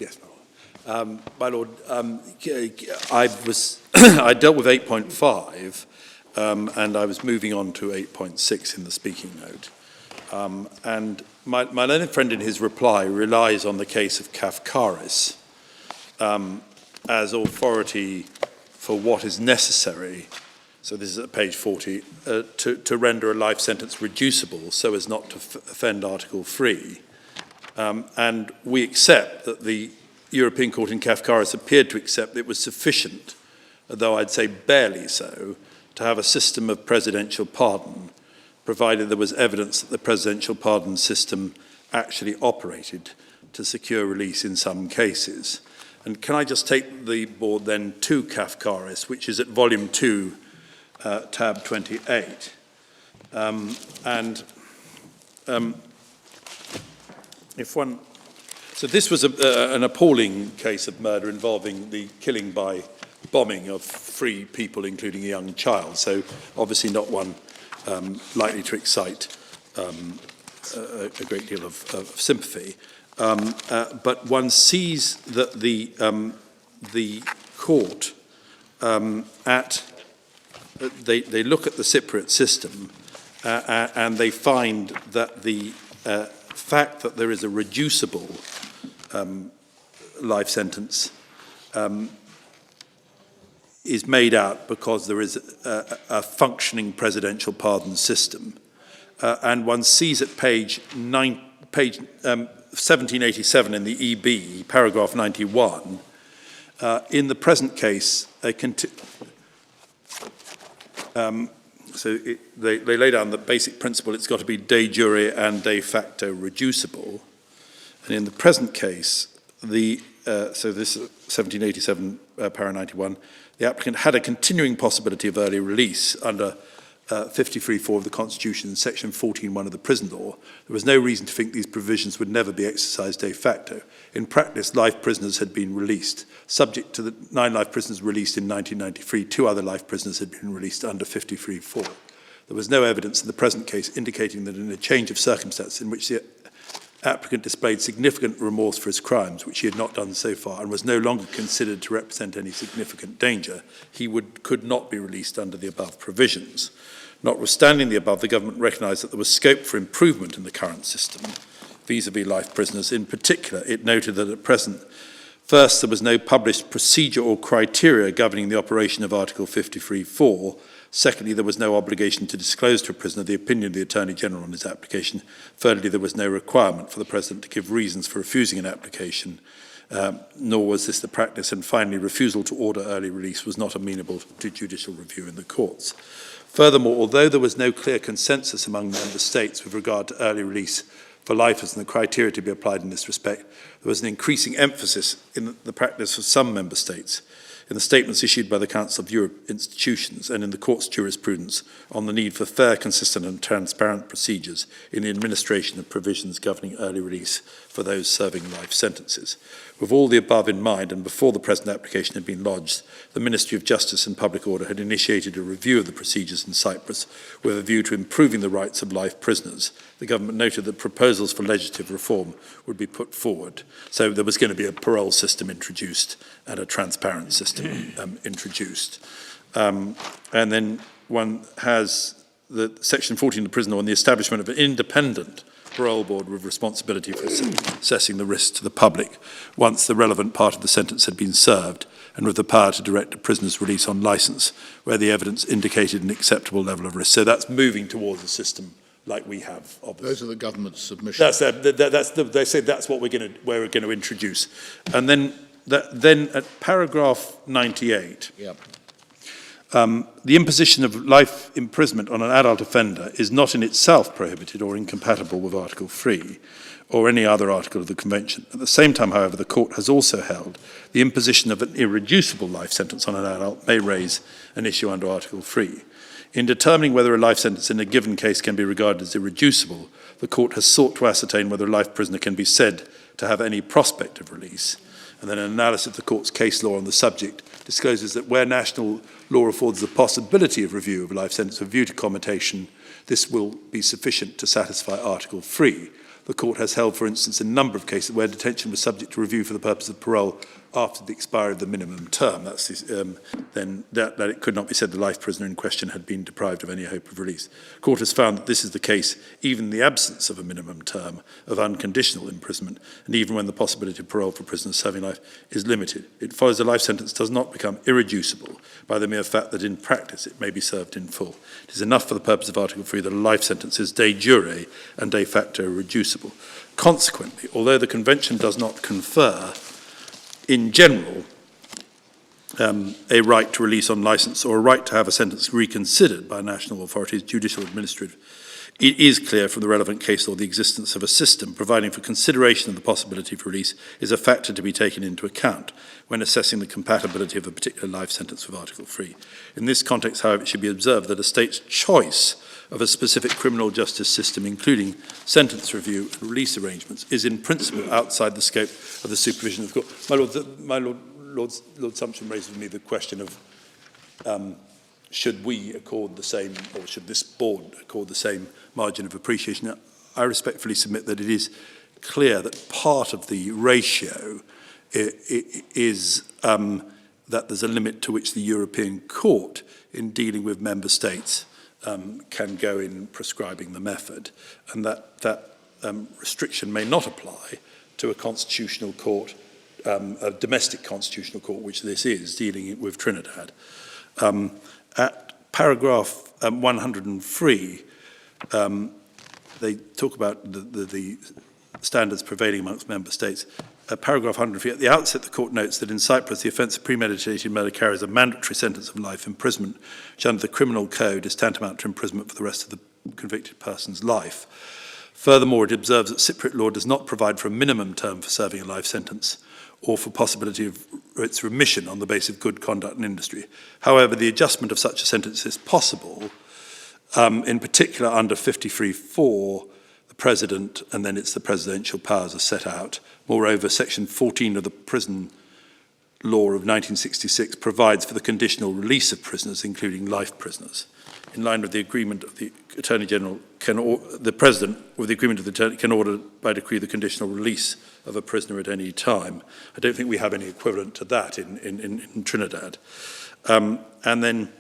Yes, my Lord. I dealt with 8.5, and I was moving on to 8.6 in the speaking note. And my learned friend in his reply relies on the case of Kafkaris as authority for what is necessary, so this is at page 40, to render a life sentence reducible so as not to offend Article 3. And we accept that the European Court in Kafkaris appeared to accept it was sufficient, though I'd say barely so, to have a system of presidential pardon, provided there was evidence that the presidential pardon system actually operated to secure release in some cases. And can I just take the board then to Kafkaris, which is at volume 2, tab 28. So this was an appalling case of murder involving the killing by bombing of 3 people, including a young child. So obviously not one likely to excite a great deal of sympathy. But one sees that the court they look at the Cypriot system and they find that the fact that there is a reducible life sentence is made out because there is a functioning presidential pardon system. And one sees at page 1787 in the EB, paragraph 91, in the present case, they lay down the basic principle it's got to be de jure and de facto reducible. And in the present case, so this 1787, para 91, the applicant had a continuing possibility of early release under 53.4 of the Constitution and section 14.1 of the prison law. There was no reason to think these provisions would never be exercised de facto. In practice, life prisoners had been released. Subject to the 9 life prisoners released in 1993, 2 other life prisoners had been released under 53.4. There was no evidence in the present case indicating that in a change of circumstance in which the applicant displayed significant remorse for his crimes, which he had not done so far, and was no longer considered to represent any significant danger, he could not be released under the above provisions. Notwithstanding the above, the government recognised that there was scope for improvement in the current system vis-à-vis life prisoners. In particular, it noted that at present, first, there was no published procedure or criteria governing the operation of Article 53.4. Secondly, there was no obligation to disclose to a prisoner the opinion of the Attorney General on his application. Thirdly, there was no requirement for the President to give reasons for refusing an application, nor was this the practice. And finally, refusal to order early release was not amenable to judicial review in the courts. Furthermore, although there was no clear consensus among member states with regard to early release for lifers and the criteria to be applied in this respect, there was an increasing emphasis in the practice of some member states, in the statements issued by the Council of Europe institutions and in the Court's jurisprudence on the need for fair, consistent and transparent procedures in the administration of provisions governing early release for those serving life sentences. With all the above in mind, and before the present application had been lodged, the Ministry of Justice and Public Order had initiated a review of the procedures in Cyprus with a view to improving the rights of life prisoners. The government noted that proposals for legislative reform would be put forward. So there was going to be a parole system introduced and a transparent system introduced. And then one has the section 14 of the prison law and the establishment of an independent parole board with responsibility for assessing the risks to the public once the relevant part of the sentence had been served, and with the power to direct a prisoner's release on licence where the evidence indicated an acceptable level of risk. So that's moving towards a system like we have, obviously. Those are the government's submissions. They say that's what we're going to introduce. And then at paragraph 98, yep. The imposition of life imprisonment on an adult offender is not in itself prohibited or incompatible with Article 3 or any other article of the Convention. At the same time, however, the Court has also held the imposition of an irreducible life sentence on an adult may raise an issue under Article 3. In determining whether a life sentence in a given case can be regarded as irreducible, the Court has sought to ascertain whether a life prisoner can be said to have any prospect of release. And then an analysis of the Court's case law on the subject discloses that where national law affords the possibility of review of a life sentence with view to commutation, this will be sufficient to satisfy Article 3. the court has held, for instance, in a number of cases where detention was subject to review for the purpose of parole after the expiry of the minimum term. That's then that it could not be said the life prisoner in question had been deprived of any hope of release. The court has found that this is the case even in the absence of a minimum term of unconditional imprisonment, and even when the possibility of parole for prisoners serving life is limited. It follows a life sentence does not become irreducible by the mere fact that in practice it may be served in full. It is enough for the purpose of Article 3 that a life sentence is de jure and de facto reducible. Consequently, although the Convention does not confer in general, a right to release on licence or a right to have a sentence reconsidered by national authorities, judicial, administrative, it is clear from the relevant case law the existence of a system providing for consideration of the possibility of release is a factor to be taken into account when assessing the compatibility of a particular life sentence with Article 3. In this context, however, it should be observed that a state's choice of a specific criminal justice system, including sentence review and release arrangements, is in principle outside the scope of the supervision of the court. My Lord, Lord Sumption raised with me the question of should we accord the same, or should this board accord the same margin of appreciation? Now, I respectfully submit that it is clear that part of the ratio is that there's a limit to which the European Court, in dealing with member states, can go in prescribing the method, and that restriction may not apply to a constitutional court, a domestic constitutional court, which this is, dealing with Trinidad. At paragraph 103, they talk about the standards prevailing amongst member states. Paragraph 103, at the outset, the court notes that in Cyprus, the offence of premeditated murder carries a mandatory sentence of life imprisonment, which under the criminal code is tantamount to imprisonment for the rest of the convicted person's life. Furthermore, it observes that Cypriot law does not provide for a minimum term for serving a life sentence or for possibility of its remission on the basis of good conduct in industry. However, the adjustment of such a sentence is possible, in particular under 53.4, the President, and then it's the presidential powers are set out. Moreover, Section 14 of the Prison Law of 1966 provides for the conditional release of prisoners, including life prisoners. In line with the agreement of the Attorney General, the President, with the agreement of the Attorney, can order by decree the conditional release of a prisoner at any time. I don't think we have any equivalent to that in Trinidad. And then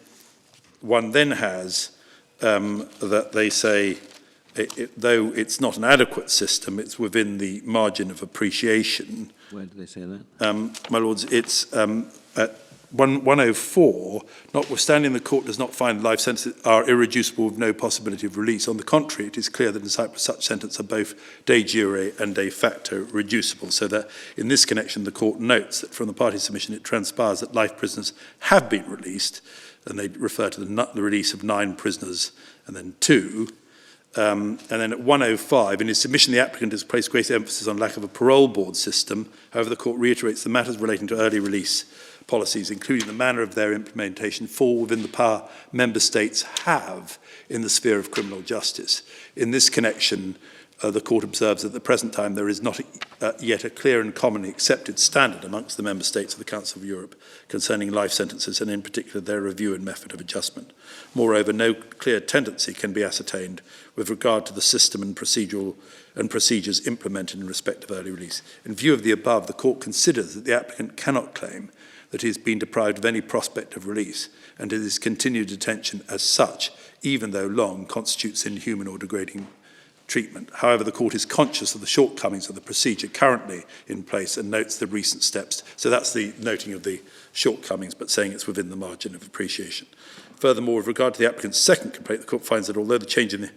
one then has that they say, though it's not an adequate system, it's within the margin of appreciation. Where do they say that? My Lords, it's at 104, notwithstanding the court does not find life sentences are irreducible with no possibility of release. On the contrary, it is clear that in Cyprus such sentences are both de jure and de facto reducible, so that in this connection the court notes that from the party's submission it transpires that life prisoners have been released, and they refer to the release of 9 prisoners and then 2. And then at 105, in his submission, the applicant has placed great emphasis on lack of a parole board system. However, the court reiterates the matters relating to early release policies, including the manner of their implementation, fall within the power member states have in the sphere of criminal justice. In this connection, the court observes that at the present time there is not yet a clear and commonly accepted standard amongst the member states of the Council of Europe concerning life sentences, and in particular their review and method of adjustment. Moreover, no clear tendency can be ascertained with regard to the system and procedures implemented in respect of early release. In view of the above, the court considers that the applicant cannot claim that he has been deprived of any prospect of release, and that his continued detention as such, even though long, constitutes inhuman or degrading treatment. However, the court is conscious of the shortcomings of the procedure currently in place and notes the recent steps. So that's the noting of the shortcomings, but saying it's within the margin of appreciation. Furthermore, with regard to the applicant's second complaint, the court finds that although the change in the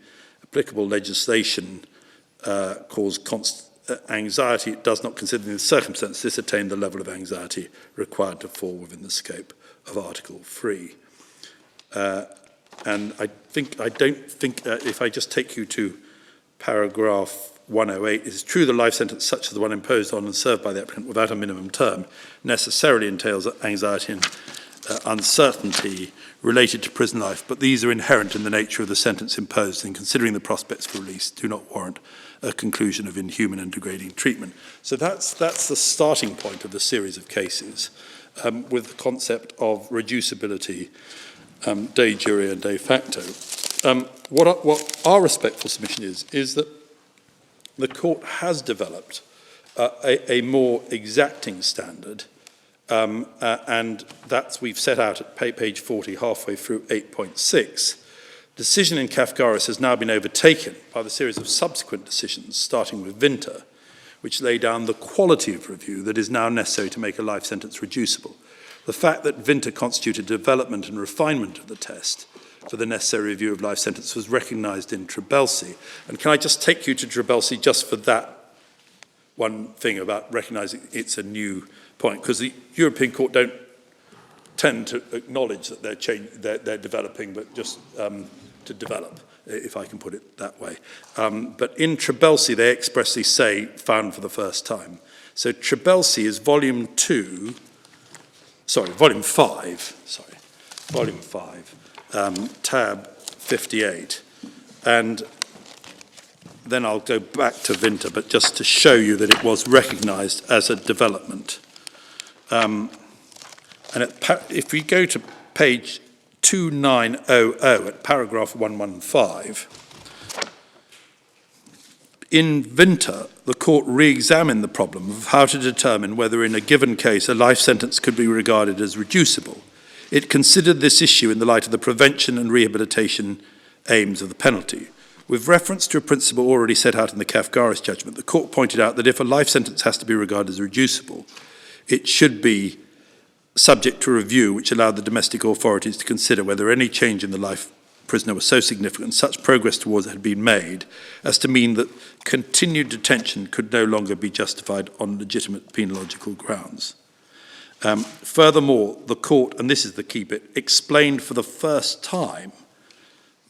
applicable legislation caused anxiety, it does not consider in the circumstance this attained the level of anxiety required to fall within the scope of Article 3. And I don't think, if I just take you to paragraph 108, it is true the life sentence such as the one imposed on and served by the applicant without a minimum term necessarily entails anxiety and uncertainty related to prison life, but these are inherent in the nature of the sentence imposed, and considering the prospects for release do not warrant a conclusion of inhuman and degrading treatment. So that's the starting point of the series of cases, with the concept of reducibility, de jure and de facto. What our respectful submission is that the court has developed a more exacting standard, and that's we've set out at page 40, halfway through 8.6. Decision in Kafkaris has now been overtaken by the series of subsequent decisions, starting with Winter, which lay down the quality of review that is now necessary to make a life sentence reducible. The fact that Winter constituted development and refinement of the test for the necessary review of life sentence was recognised in Trabelsi. And can I just take you to Trabelsi just for that one thing about recognising it's a new point? Because the European Court don't tend to acknowledge that they're developing, but just to develop, if I can put it that way. But in Trabelsi, they expressly say found for the first time. So Trabelsi is volume 5, tab 58. And then I'll go back to Winter, but just to show you that it was recognised as a development. And if we go to page 2900 at paragraph 115, in Winter, the court re-examined the problem of how to determine whether in a given case a life sentence could be regarded as reducible. It considered this issue in the light of the prevention and rehabilitation aims of the penalty. With reference to a principle already set out in the Kafkaris judgment, the court pointed out that if a life sentence has to be regarded as reducible, it should be subject to review which allowed the domestic authorities to consider whether any change in the life prisoner was so significant, such progress towards it had been made, as to mean that continued detention could no longer be justified on legitimate penological grounds. Furthermore, the court, and this is the key bit, explained for the first time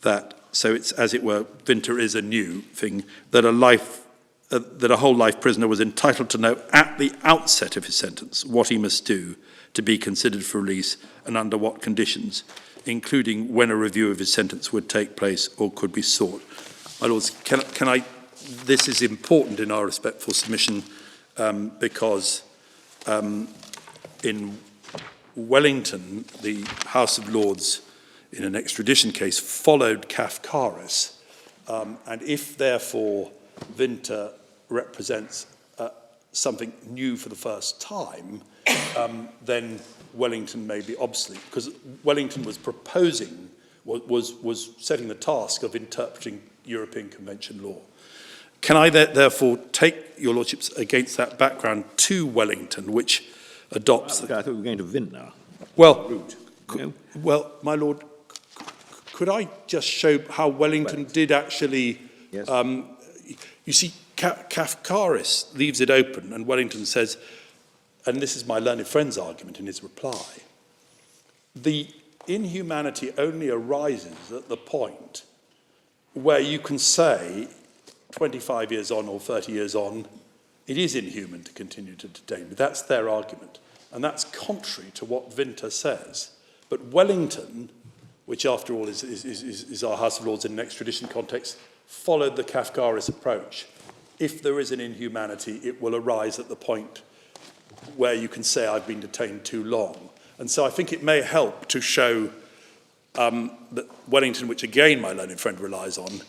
that, so it's as it were, Winter is a new thing, that a whole life prisoner was entitled to know at the outset of his sentence what he must do to be considered for release and under what conditions, including when a review of his sentence would take place or could be sought. My Lords, this is important in our respectful submission because in Wellington, the House of Lords in an extradition case followed Kafkaris, and if therefore Winter represents something new for the first time, then Wellington may be obsolete, because Wellington was proposing, was setting the task of interpreting European Convention law. Can I therefore take your Lordships against that background to Wellington, which adopts... I thought we were going to Vintner. Well, my Lord, could I just show how Wellington did actually... Yes. You see, Kafkaris leaves it open, and Wellington says, and this is my learned friend's argument in his reply, the inhumanity only arises at the point where you can say, 25 years on or 30 years on, it is inhuman to continue to detain. But that's their argument. And that's contrary to what Winter says. But Wellington, which after all is our House of Lords in an extradition context, followed the Kafkaris approach. If there is an inhumanity, it will arise at the point where you can say I've been detained too long. And so I think it may help to show that Wellington, which again my learned friend relies on,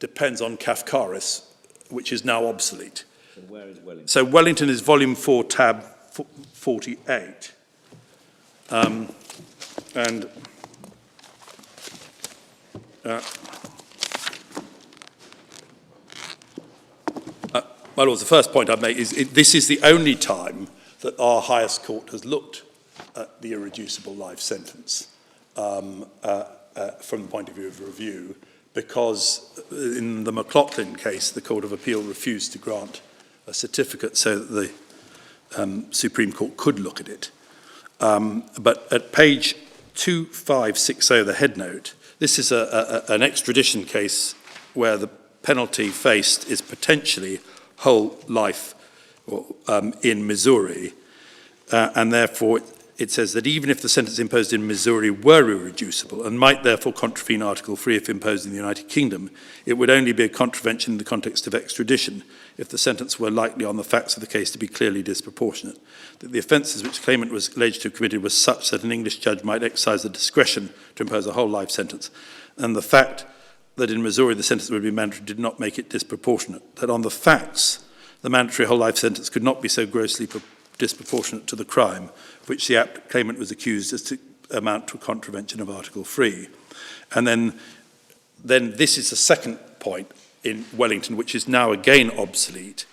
depends on Kafkaris, which is now obsolete. So where is Wellington? So Wellington is volume 4, tab 48. My Lords, the first point I'd make is this is the only time that our highest court has looked at the irreducible life sentence from the point of view of review, because in the McLaughlin case, the Court of Appeal refused to grant a certificate so that the Supreme Court could look at it. But at page 2560, the headnote, this is an extradition case where the penalty faced is potentially whole life in Missouri, and therefore it says that even if the sentence imposed in Missouri were irreducible and might therefore contravene Article 3 if imposed in the United Kingdom, it would only be a contravention in the context of extradition if the sentence were likely on the facts of the case to be clearly disproportionate. That the offences which the claimant was alleged to have committed was such that an English judge might exercise the discretion to impose a whole life sentence, and the fact that in Missouri the sentence would be mandatory did not make it disproportionate, that on the facts, the mandatory whole life sentence could not be so grossly disproportionate to the crime of which the claimant was accused as to amount to a contravention of Article 3. And then this is the second point in Wellington, which is now again obsolete.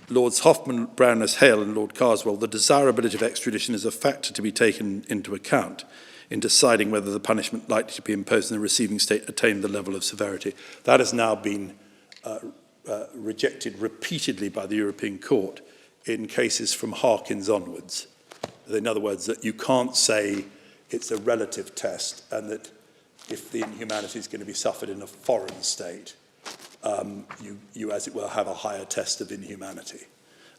Lords Hoffman, Browness, Hale and Lord Carswell, the desirability of extradition is a factor to be taken into account in deciding whether the punishment likely to be imposed in the receiving state attained the level of severity. That has now been rejected repeatedly by the European Court in cases from Harkins onwards. In other words, that you can't say it's a relative test and that if the inhumanity is going to be suffered in a foreign state, you, as it were, have a higher test of inhumanity.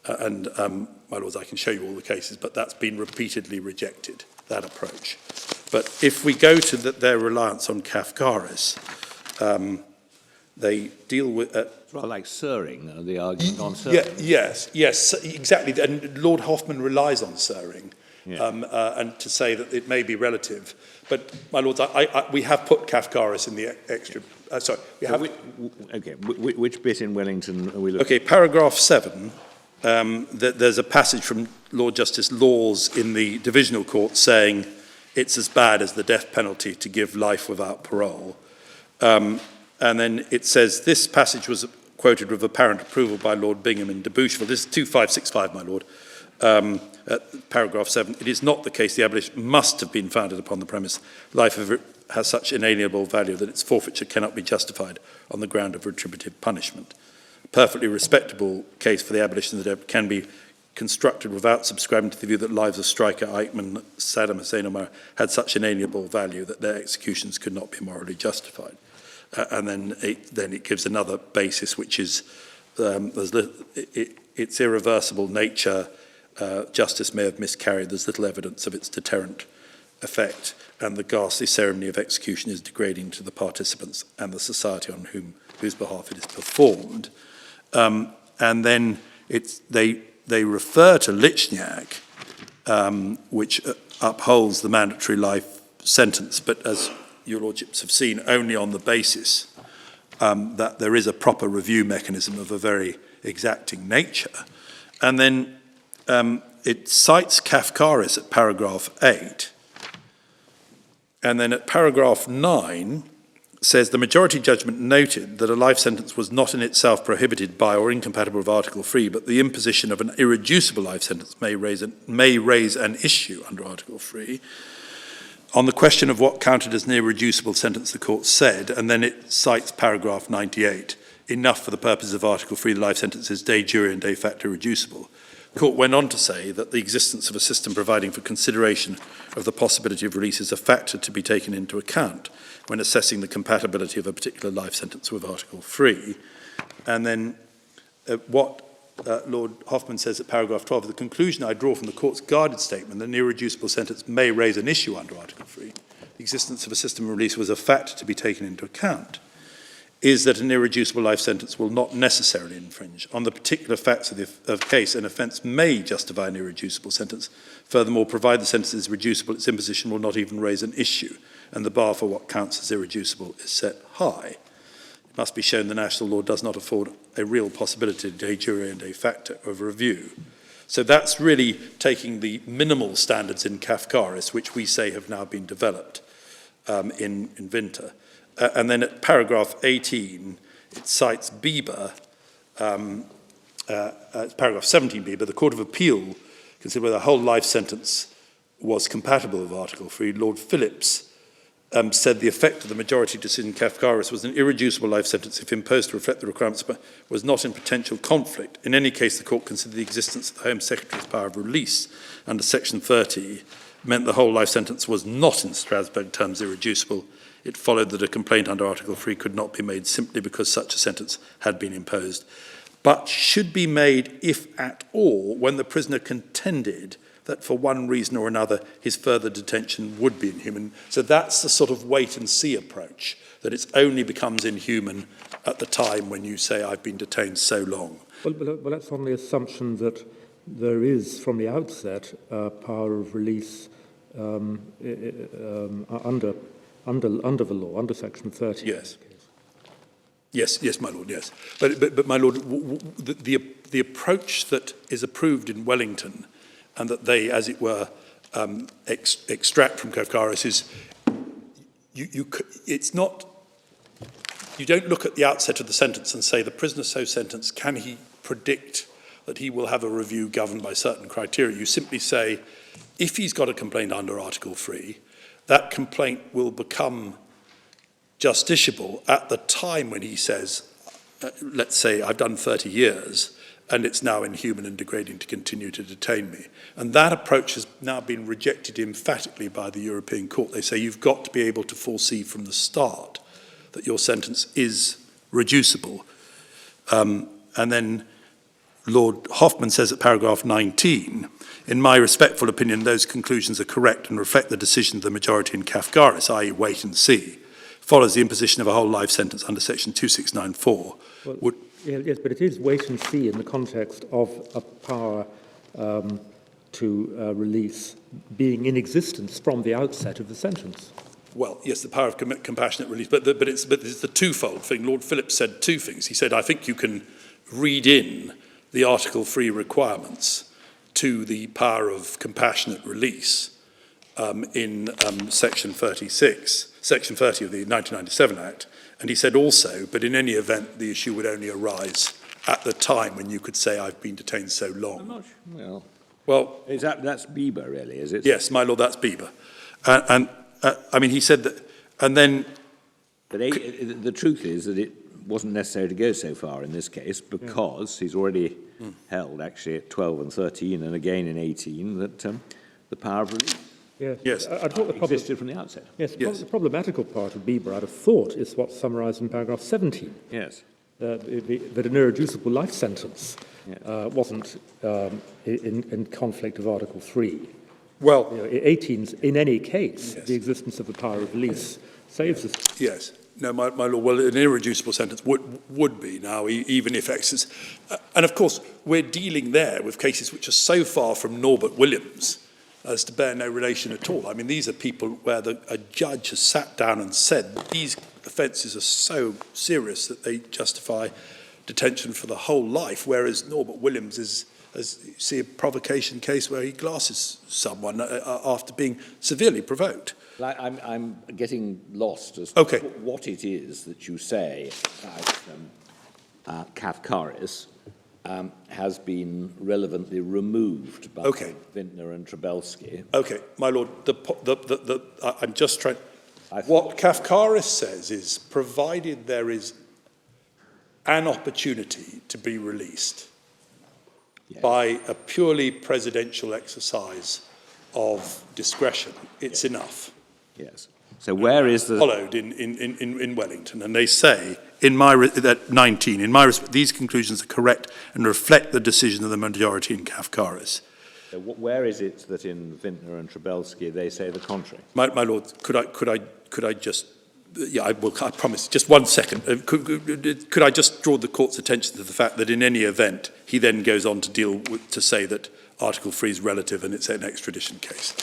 My lords, I can show you all the cases, but that's been repeatedly rejected, that approach. But if we go to their reliance on Kafkaris, they deal with... It's rather like Suring, the argument on Suring. Yes, exactly. And Lord Hoffman relies on Suring, yeah. And to say that it may be relative. But, my lords, we have put Kafkaris in the extra... sorry, we have... Okay, which bit in Wellington are we looking at? Okay, paragraph 7. There's a passage from Lord Justice Laws in the Divisional Court saying it's as bad as the death penalty to give life without parole. And then it says, this passage was quoted with apparent approval by Lord Bingham in de Boucheville. This is 2565, my lord. Paragraph 7, it is not the case the abolition must have been founded upon the premise life of it has such inalienable value that its forfeiture cannot be justified on the ground of retributive punishment. A perfectly respectable case for the abolition of the death can be constructed without subscribing to the view that lives of Stryker, Eichmann, Saddam Hussein, Omar had such inalienable value that their executions could not be morally justified. And then it gives another basis, which is its irreversible nature. Justice may have miscarried. There's little evidence of its deterrent effect, and the ghastly ceremony of execution is degrading to the participants and the society on whose behalf it is performed. And then they refer to Lichniak, which upholds the mandatory life sentence, but as your lordships have seen, only on the basis that there is a proper review mechanism of a very exacting nature. And then it cites Kafkaris at paragraph 8, and then at paragraph 9 says the majority judgment noted that a life sentence was not in itself prohibited by or incompatible with Article 3, but the imposition of an irreducible life sentence may raise an issue under Article 3. On the question of what counted as an irreducible sentence, the court said, and then it cites paragraph 98, enough for the purposes of Article 3, the life sentence is de jure and de facto reducible. The court went on to say that the existence of a system providing for consideration of the possibility of release is a factor to be taken into account when assessing the compatibility of a particular life sentence with Article 3. And then what Lord Hoffman says at paragraph 12, the conclusion I draw from the court's guarded statement that an irreducible sentence may raise an issue under Article 3, the existence of a system of release was a factor to be taken into account, is that an irreducible life sentence will not necessarily infringe. On the particular facts of the case, an offence may justify an irreducible sentence. Furthermore, provided the sentence is reducible, its imposition will not even raise an issue, and the bar for what counts as irreducible is set high. It must be shown the national law does not afford a real possibility de jure and de facto of review. So that's really taking the minimal standards in Kafkaris, which we say have now been developed in Vinter. And then at paragraph 18, it cites Bieber, paragraph 17 Bieber, the Court of Appeal considered whether a whole life sentence was compatible with Article 3. Lord Phillips said the effect of the majority decision in Kafkaris was an irreducible life sentence if imposed to reflect the requirements but was not in potential conflict. In any case, the court considered the existence of the Home Secretary's power of release under Section 30 meant the whole life sentence was not in Strasbourg terms irreducible. It followed that a complaint under Article 3 could not be made simply because such a sentence had been imposed, but should be made, if at all, when the prisoner contended that for one reason or another his further detention would be inhuman. So that's the sort of wait-and-see approach, that it only becomes inhuman at the time when you say, I've been detained so long. Well, that's on the assumption that there is, from the outset, a power of release under the law, under Section 30. Yes. Yes, yes, my lord, yes. But my lord, the approach that is approved in Wellington and that they, as it were, extract from Kafkaris is, it's not, you don't look at the outset of the sentence and say the prisoner so sentenced, can he predict that he will have a review governed by certain criteria? You simply say, if he's got a complaint under Article 3, that complaint will become justiciable at the time when he says, let's say, I've done 30 years, and it's now inhuman and degrading to continue to detain me. And that approach has now been rejected emphatically by the European Court. They say you've got to be able to foresee from the start that your sentence is reducible. And then Lord Hoffman says at paragraph 19, in my respectful opinion, those conclusions are correct and reflect the decision of the majority in Kafkaris, i.e. wait and see, follows the imposition of a whole life sentence under section 2694. Well, yes, but it is wait and see in the context of a power to release being in existence from the outset of the sentence. Well, yes, the power of compassionate release, but it's the twofold thing. Lord Phillips said two things. He said, I think you can read in the Article 3 requirements to the power of compassionate release in Section 36, Section 30 of the 1997 Act. And he said also, but in any event, the issue would only arise at the time when you could say, I've been detained so long. I'm not sure. Well, is that's Bieber, really, is it? Yes, my lord, that's Bieber. I mean, he said that, and then... But the truth is that it wasn't necessary to go so far in this case because he's already held, actually, at 12 and 13 and again in 18, that the power of release Yes. I thought the existed from the outset. Yes, the problematical part of Bieber, I'd have thought, is what's summarised in paragraph 17. Yes. That an irreducible life sentence wasn't in conflict of Article 3. Well, 18's, in any case, yes. the existence of the power of release saves us. Yes. No, my lord, well, an irreducible sentence would be now, even if excess. And of course, we're dealing there with cases which are so far from Norbert Williams as to bear no relation at all. I mean, these are people where a judge has sat down and said these offences are so serious that they justify detention for the whole life, whereas Norbert Williams is, as you see, a provocation case where he glasses someone after being severely provoked. I'm getting lost as Okay. to what it is that you say about Kafkaris has been relevantly removed by Vintner and Trabelsi. Okay, my lord, I'm just trying... What Kafkaris says is, provided there is an opportunity to be released by a purely presidential exercise of discretion, it's enough. Yes. So where is the... Followed in Wellington, and they say, that 19, these conclusions are correct and reflect the decision of the majority in Kafkaris. So where is it that in Vintner and Trabelsi they say the contrary? My lord, could I just... Yeah, I promise. Just 1 second. Could I just draw the court's attention to the fact that in any event, he then goes on to say that Article 3 is relative and it's an extradition case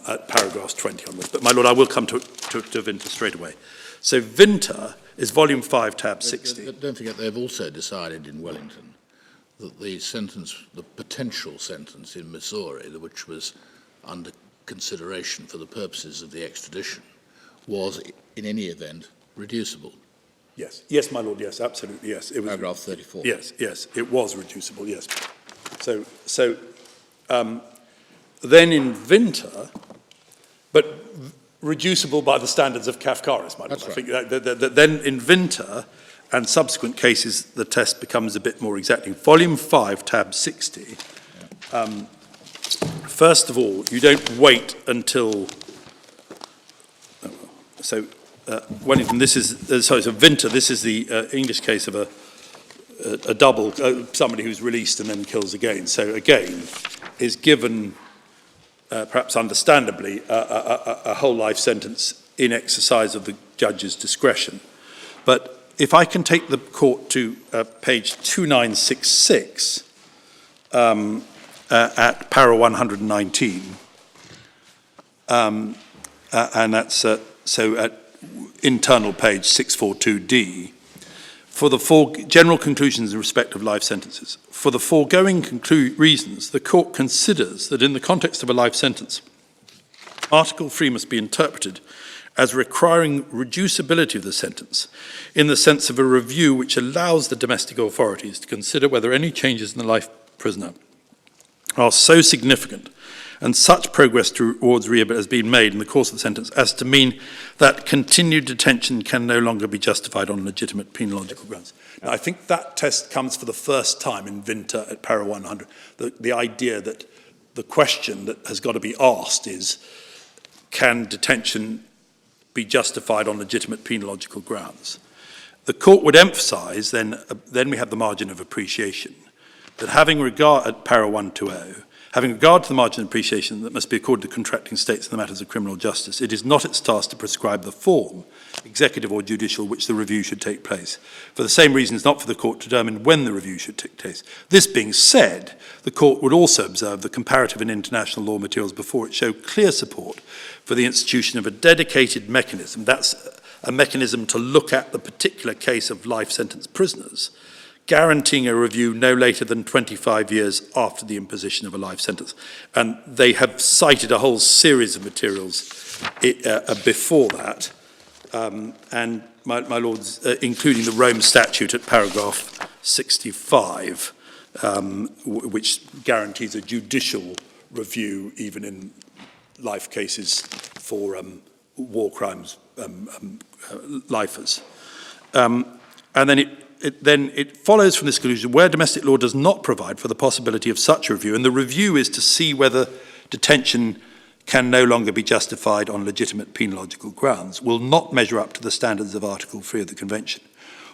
at paragraphs 20 onwards. But my lord, I will come to Vintner straight away. So Vintner is volume 5, tab 60. Don't forget, they've also decided in Wellington that the sentence, the potential sentence in Missouri, which was under consideration for the purposes of the extradition, was, in any event, reducible. Yes, yes, my lord, yes, absolutely, yes. It was, paragraph 34. Yes, yes, it was reducible, yes. So then in Vintner, but reducible by the standards of Kafkaris, my lord. That's right. I think that then in Vintner and subsequent cases, the test becomes a bit more exacting. Volume 5, tab 60. First of all, you don't wait until... Wellington, this is, so Vintner, this is the English case of a double, somebody who's released and then kills again. So again, is given, perhaps understandably, a whole life sentence in exercise of the judge's discretion. But if I can take the court to page 2966 at para 119, and that's so at internal page 642D, For the general conclusions in respect of life sentences. For the foregoing reasons, the court considers that in the context of a life sentence, Article 3 must be interpreted as requiring reducibility of the sentence in the sense of a review which allows the domestic authorities to consider whether any changes in the life prisoner are so significant and such progress towards rehabilitation has been made in the course of the sentence as to mean that continued detention can no longer be justified on legitimate penological grounds. Now, I think that test comes for the first time in Vinter at para 100. The idea that the question that has got to be asked is, can detention be justified on legitimate penological grounds? The court would emphasise, then we have the margin of appreciation, that having regard at para 120, having regard to the margin of appreciation that must be accorded to contracting states in the matters of criminal justice, it is not its task to prescribe the form, executive or judicial, which the review should take place. For the same reason, it's not for the court to determine when the review should take place. This being said, the court would also observe the comparative and international law materials before it show clear support for the institution of a dedicated mechanism. That's a mechanism to look at the particular case of life sentence prisoners, guaranteeing a review no later than 25 years after the imposition of a life sentence. And they have cited a whole series of materials before that, and my lords, including the Rome Statute at paragraph 65, which guarantees a judicial review even in life cases for war crimes, lifers. And then it follows from this conclusion where domestic law does not provide for the possibility of such a review, and the review is to see whether detention can no longer be justified on legitimate penological grounds, will not measure up to the standards of Article 3 of the Convention.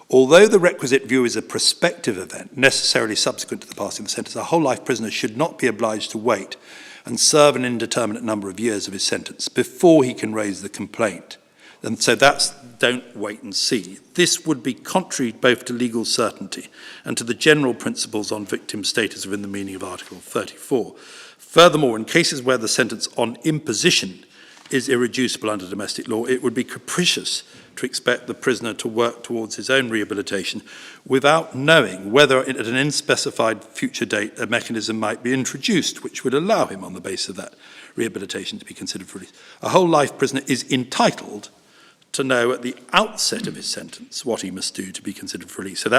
Although the requisite view is a prospective event, necessarily subsequent to the passing of the sentence, a whole life prisoner should not be obliged to wait and serve an indeterminate number of years of his sentence before he can raise the complaint. And so that's don't wait and see. This would be contrary both to legal certainty and to the general principles on victim status within the meaning of Article 34. Furthermore, in cases where the sentence on imposition is irreducible under domestic law, it would be capricious to expect the prisoner to work towards his own rehabilitation without knowing whether at an unspecified future date a mechanism might be introduced which would allow him on the basis of that rehabilitation to be considered for release. A whole life prisoner is entitled to know at the outset of his sentence what he must do to be considered for release. So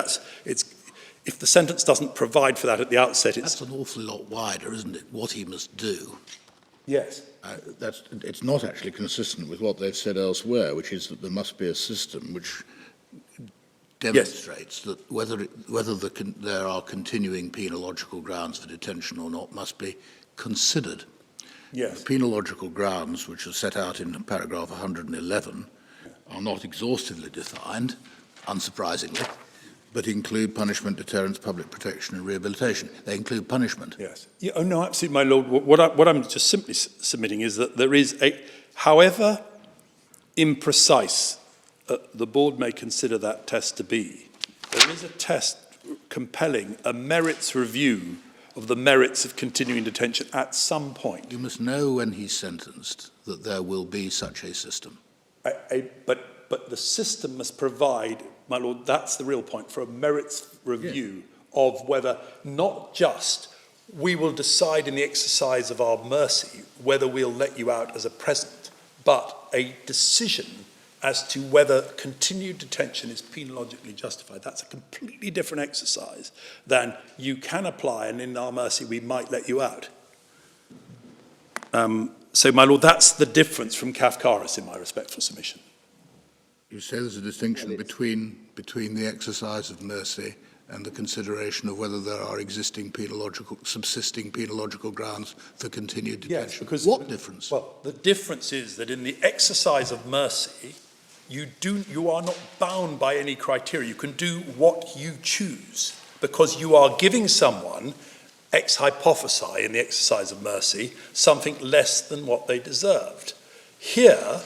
if the sentence doesn't provide for that at the outset, that's an awful lot wider, isn't it? What he must do. Yes. It's not actually consistent with what they've said elsewhere, which is that there must be a system which demonstrates that whether there are continuing penological grounds for detention or not must be considered. Yes. The penological grounds, which are set out in paragraph 111, are not exhaustively defined, unsurprisingly, but include punishment, deterrence, public protection and rehabilitation. They include punishment. Yes. Yeah, oh no, absolutely, my lord. What I'm just simply submitting is that there is however imprecise the board may consider that test to be, there is a test compelling a merits review of the merits of continuing detention at some point. You must know when he's sentenced that there will be such a system. But the system must provide, my lord, that's the real point, for a merits review of whether not just we will decide in the exercise of our mercy whether we'll let you out as a present, but a decision as to whether continued detention is penologically justified. That's a completely different exercise than you can apply and in our mercy we might let you out. So, my lord, that's the difference from Kafkaris in my respectful submission. You say there's a distinction between the exercise of mercy and the consideration of whether there are subsisting penological grounds for continued detention. Yes, because what difference? Well, the difference is that in the exercise of mercy, you are not bound by any criteria. You can do what you choose because you are giving someone, ex hypothesi in the exercise of mercy, something less than what they deserved. Here,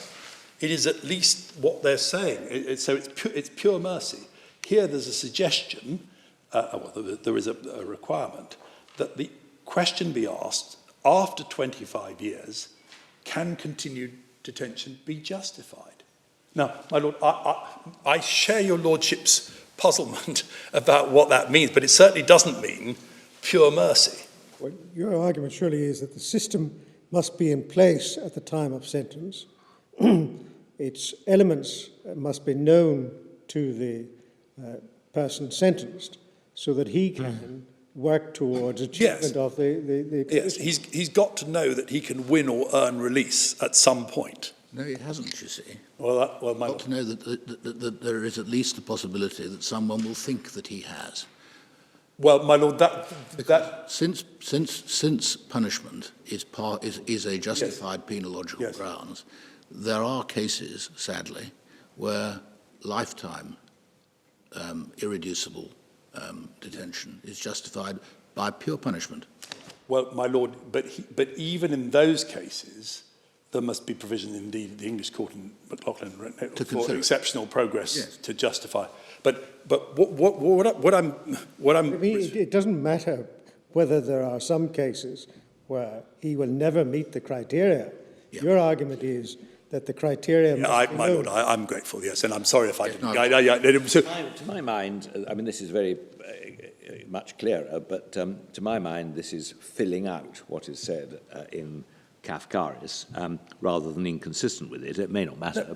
it is at least what they're saying. So it's pure mercy. Here there's a suggestion, there is a requirement, that the question be asked, after 25 years, can continued detention be justified? Now, my lord, I share your lordship's puzzlement about what that means, but it certainly doesn't mean pure mercy. Well, your argument surely is that the system must be in place at the time of sentence. Its elements must be known to the person sentenced so that he can work towards achievement of the Yes, he's got to know that he can win or earn release at some point. No, it hasn't, you see. Well, my Got to know that there is at least a possibility that someone will think that he has. Well, my lord, that Since punishment is a justified penological grounds, there are cases, sadly, where lifetime irreducible detention is justified by pure punishment. well, my lord, but even in those cases, there must be provision, indeed, the English court in McLaughlin for exceptional progress to justify. But what I'm I mean, it doesn't matter whether there are some cases where he will never meet the criteria. Yeah. Your argument is that the criteria must be my known. lord, I'm grateful, yes, and I'm sorry if I didn't. To my mind, I mean, this is very much clearer, but to my mind, this is filling out what is said in Kafkaris, rather than inconsistent with it. It may not matter.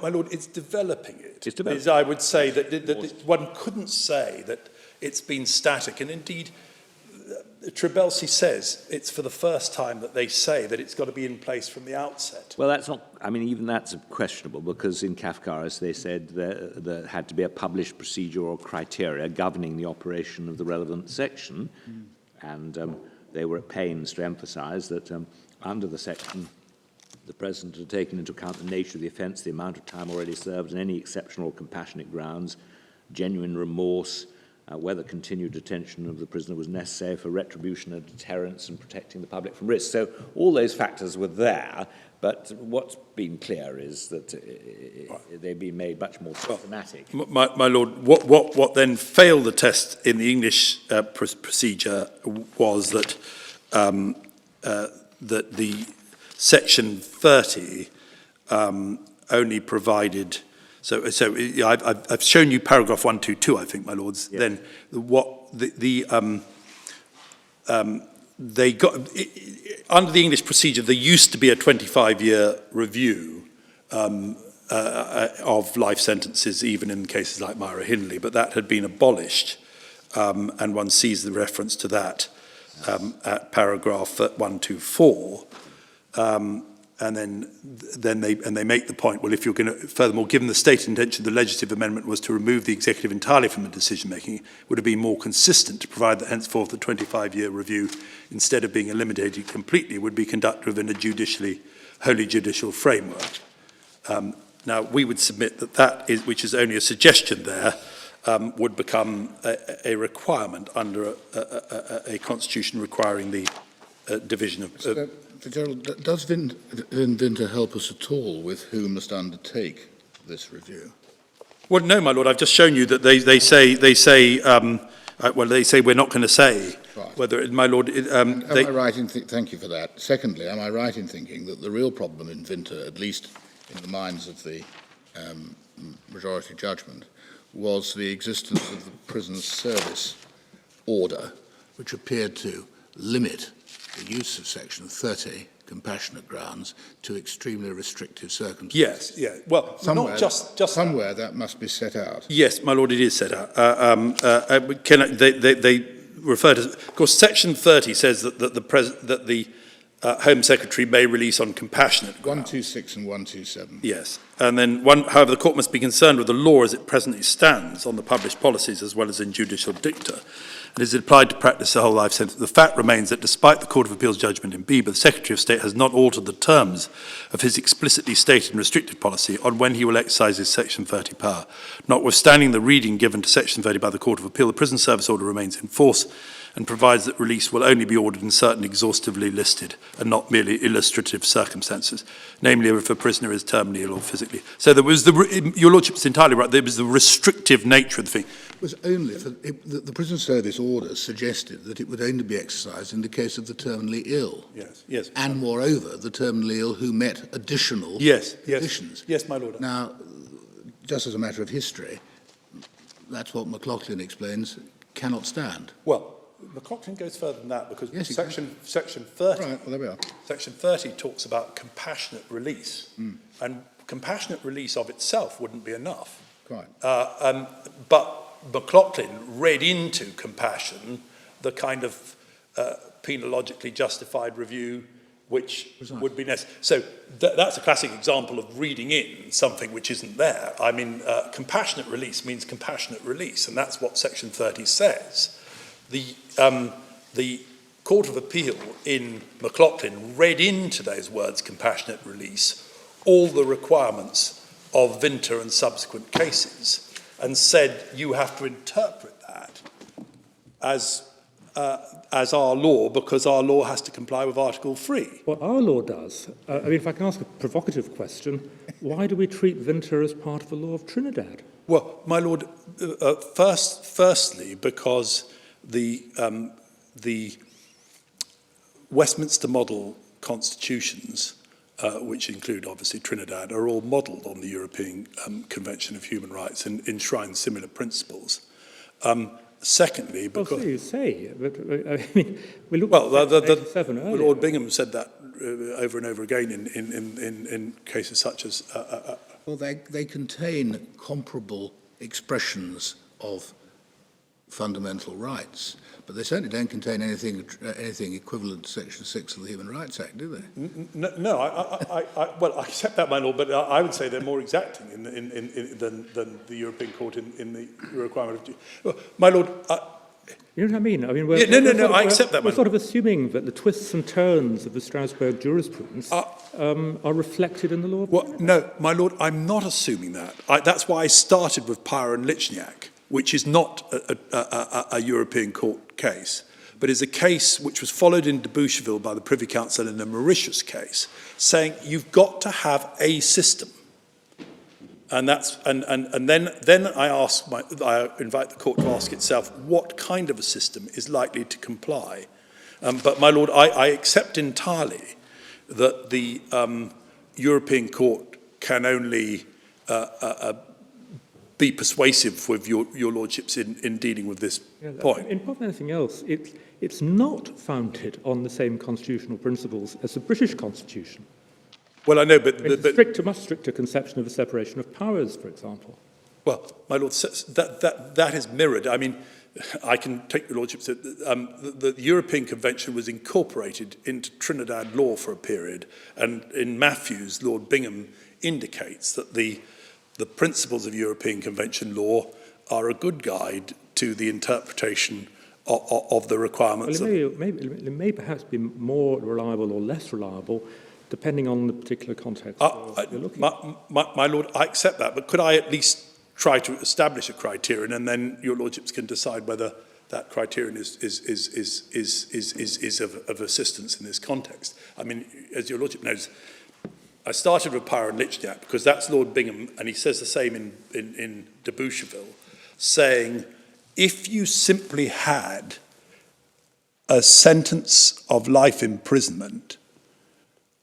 My lord, it's developing it. It's developing. I would say that one couldn't say that it's been static, and indeed, Tribelsi says it's for the first time that they say that it's got to be in place from the outset. Well, that's not, I mean, even that's questionable, because in Kafkaris they said there had to be a published procedure or criteria governing the operation of the relevant section, and they were at pains to emphasise that under the section, the President had taken into account the nature of the offence, the amount of time already served, and any exceptional or compassionate grounds, genuine remorse, whether continued detention of the prisoner was necessary for retribution and deterrence and protecting the public from risk. So all those factors were there, but what's been clear is that they've been made much more systematic. My lord, what then failed the test in the English procedure was that that the Section 30 only provided. So I've shown you paragraph 122, I think, my lords. Yes. Then what they got under the English procedure, there used to be a 25-year review of life sentences, even in cases like Myra Hindley, but that had been abolished, and one sees the reference to that at paragraph 124. And then they make the point, well, if you're going to, furthermore, given the stated intention the legislative amendment was to remove the executive entirely from the decision-making, it would have been more consistent to provide that henceforth the 25-year review, instead of being eliminated completely, would be conducted within a wholly judicial framework. Now, we would submit that which is only a suggestion there, would become a requirement under a constitution requiring the division of... Gerald, does Vinter help us at all with who must undertake this review? Well, no, my lord. I've just shown you that they say we're not going to say whether, my lord. Am I right in thank you for that. Secondly, am I right in thinking that the real problem in Vinter, at least in the minds of the majority judgment, was the existence of the prisoner's service order, which appeared to limit the use of Section 30, compassionate grounds, to extremely restrictive circumstances? Yes. Well, somewhere, not just somewhere that must be set out. Yes, my lord, it is set out. They refer to, of course, Section 30 says that the Home Secretary may release on compassionate grounds. 126 and 127. Yes, and then however, the court must be concerned with the law as it presently stands on the published policies as well as in judicial dicta. And is applied to practice the whole life sentence. The fact remains that despite the Court of Appeal's judgment in Bieber, the Secretary of State has not altered the terms of his explicitly stated and restricted policy on when he will exercise his Section 30 power. Notwithstanding the reading given to Section 30 by the Court of Appeal, the prison service order remains in force and provides that release will only be ordered in certain exhaustively listed and not merely illustrative circumstances, namely if a prisoner is terminally ill or physically. So there was your lordship's entirely right, there was the restrictive nature of the thing. It was only the prison service order suggested that it would only be exercised in the case of the terminally ill. Yes. And moreover, the terminally ill who met additional conditions. Yes, my lord. Now, just as a matter of history, that's what McLaughlin explains, cannot stand. Well, McLaughlin goes further than that because Yes, he section 30, Right, well, there we are. section 30 talks about compassionate release, and compassionate release of itself wouldn't be enough. Quite. But McLaughlin read into compassion the kind of penologically justified review which would be necessary. So that's a classic example of reading in something which isn't there. I mean, compassionate release means compassionate release, and that's what section 30 says. The Court of Appeal in McLaughlin read into those words compassionate release all the requirements of Vinter and subsequent cases and said you have to interpret that as our law because our law has to comply with Article 3. Well, our law does. I mean, if I can ask a provocative question, why do we treat Vinter as part of the law of Trinidad? Well, my lord, firstly, because the Westminster model constitutions, which include obviously Trinidad, are all modelled on the European Convention of Human Rights and enshrine similar principles. Secondly, because... Well, so you say, but I mean, we looked well, at 87 earlier. Lord Bingham said that over and over again in cases such as... Well, they contain comparable expressions of fundamental rights, but they certainly don't contain anything equivalent to Section 6 of the Human Rights Act, do they? No, well, I accept that, my lord, but I would say they're more exacting than the European Court in the requirement of... Well, my lord... You know what I mean? I mean, I accept that. We're sort of assuming that the twists and turns of the Strasbourg jurisprudence are reflected in the law. Well, no, my lord, I'm not assuming that. That's why I started with Pyre and Lichniak, which is not a European Court case, but is a case which was followed in de Boucherville by the Privy Council in the Mauritius case, saying you've got to have a system. And that's then I invite the court to ask itself what kind of a system is likely to comply. But my lord, I accept entirely that the European Court can only be persuasive with your lordships in dealing with this point. In more than anything else, it's not founded on the same constitutional principles as the British Constitution. Well, I know, but... It's a much stricter conception of the separation of powers, for example. Well, my lord, that is mirrored. I mean, I can take your lordship that the European Convention was incorporated into Trinidad law for a period, and in Matthews, Lord Bingham indicates that the principles of European Convention law are a good guide to the interpretation of the requirements. Well, it may perhaps be more reliable or less reliable, depending on the particular context you're looking at. My lord, I accept that, but could I at least try to establish a criterion, and then your lordships can decide whether that criterion is of assistance in this context. I mean, as your lordship knows, I started with Pyre and Lichniak because that's Lord Bingham, and he says the same in de Boucherville, saying if you simply had a sentence of life imprisonment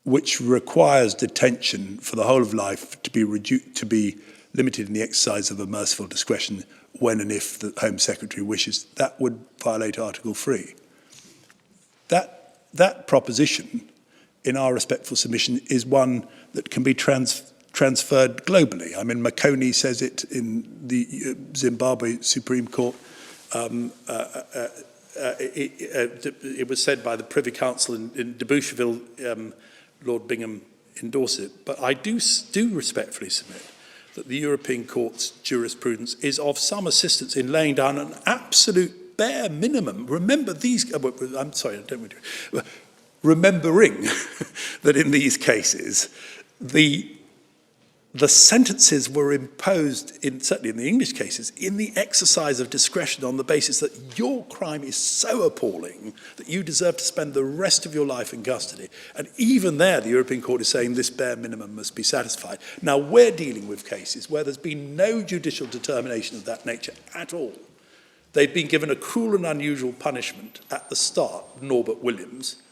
which requires detention for the whole of life to be limited in the exercise of a merciful discretion when and if the Home Secretary wishes, that would violate Article 3. That proposition, in our respectful submission, is one that can be transferred globally. I mean, Makoni says it in the Zimbabwe Supreme Court. It was said by the Privy Council in de Boucherville. Lord Bingham endorsed it. But I do respectfully submit that the European Court's jurisprudence is of some assistance in laying down an absolute bare minimum. Remember these... I'm sorry, I don't mean to... Remembering that in these cases, the sentences were imposed, certainly in the English cases, in the exercise of discretion on the basis that your crime is so appalling that you deserve to spend the rest of your life in custody. And even there, the European Court is saying this bare minimum must be satisfied. Now, we're dealing with cases where there's been no judicial determination of that nature at all. They've been given a cruel and unusual punishment at the start, Norbert Williams.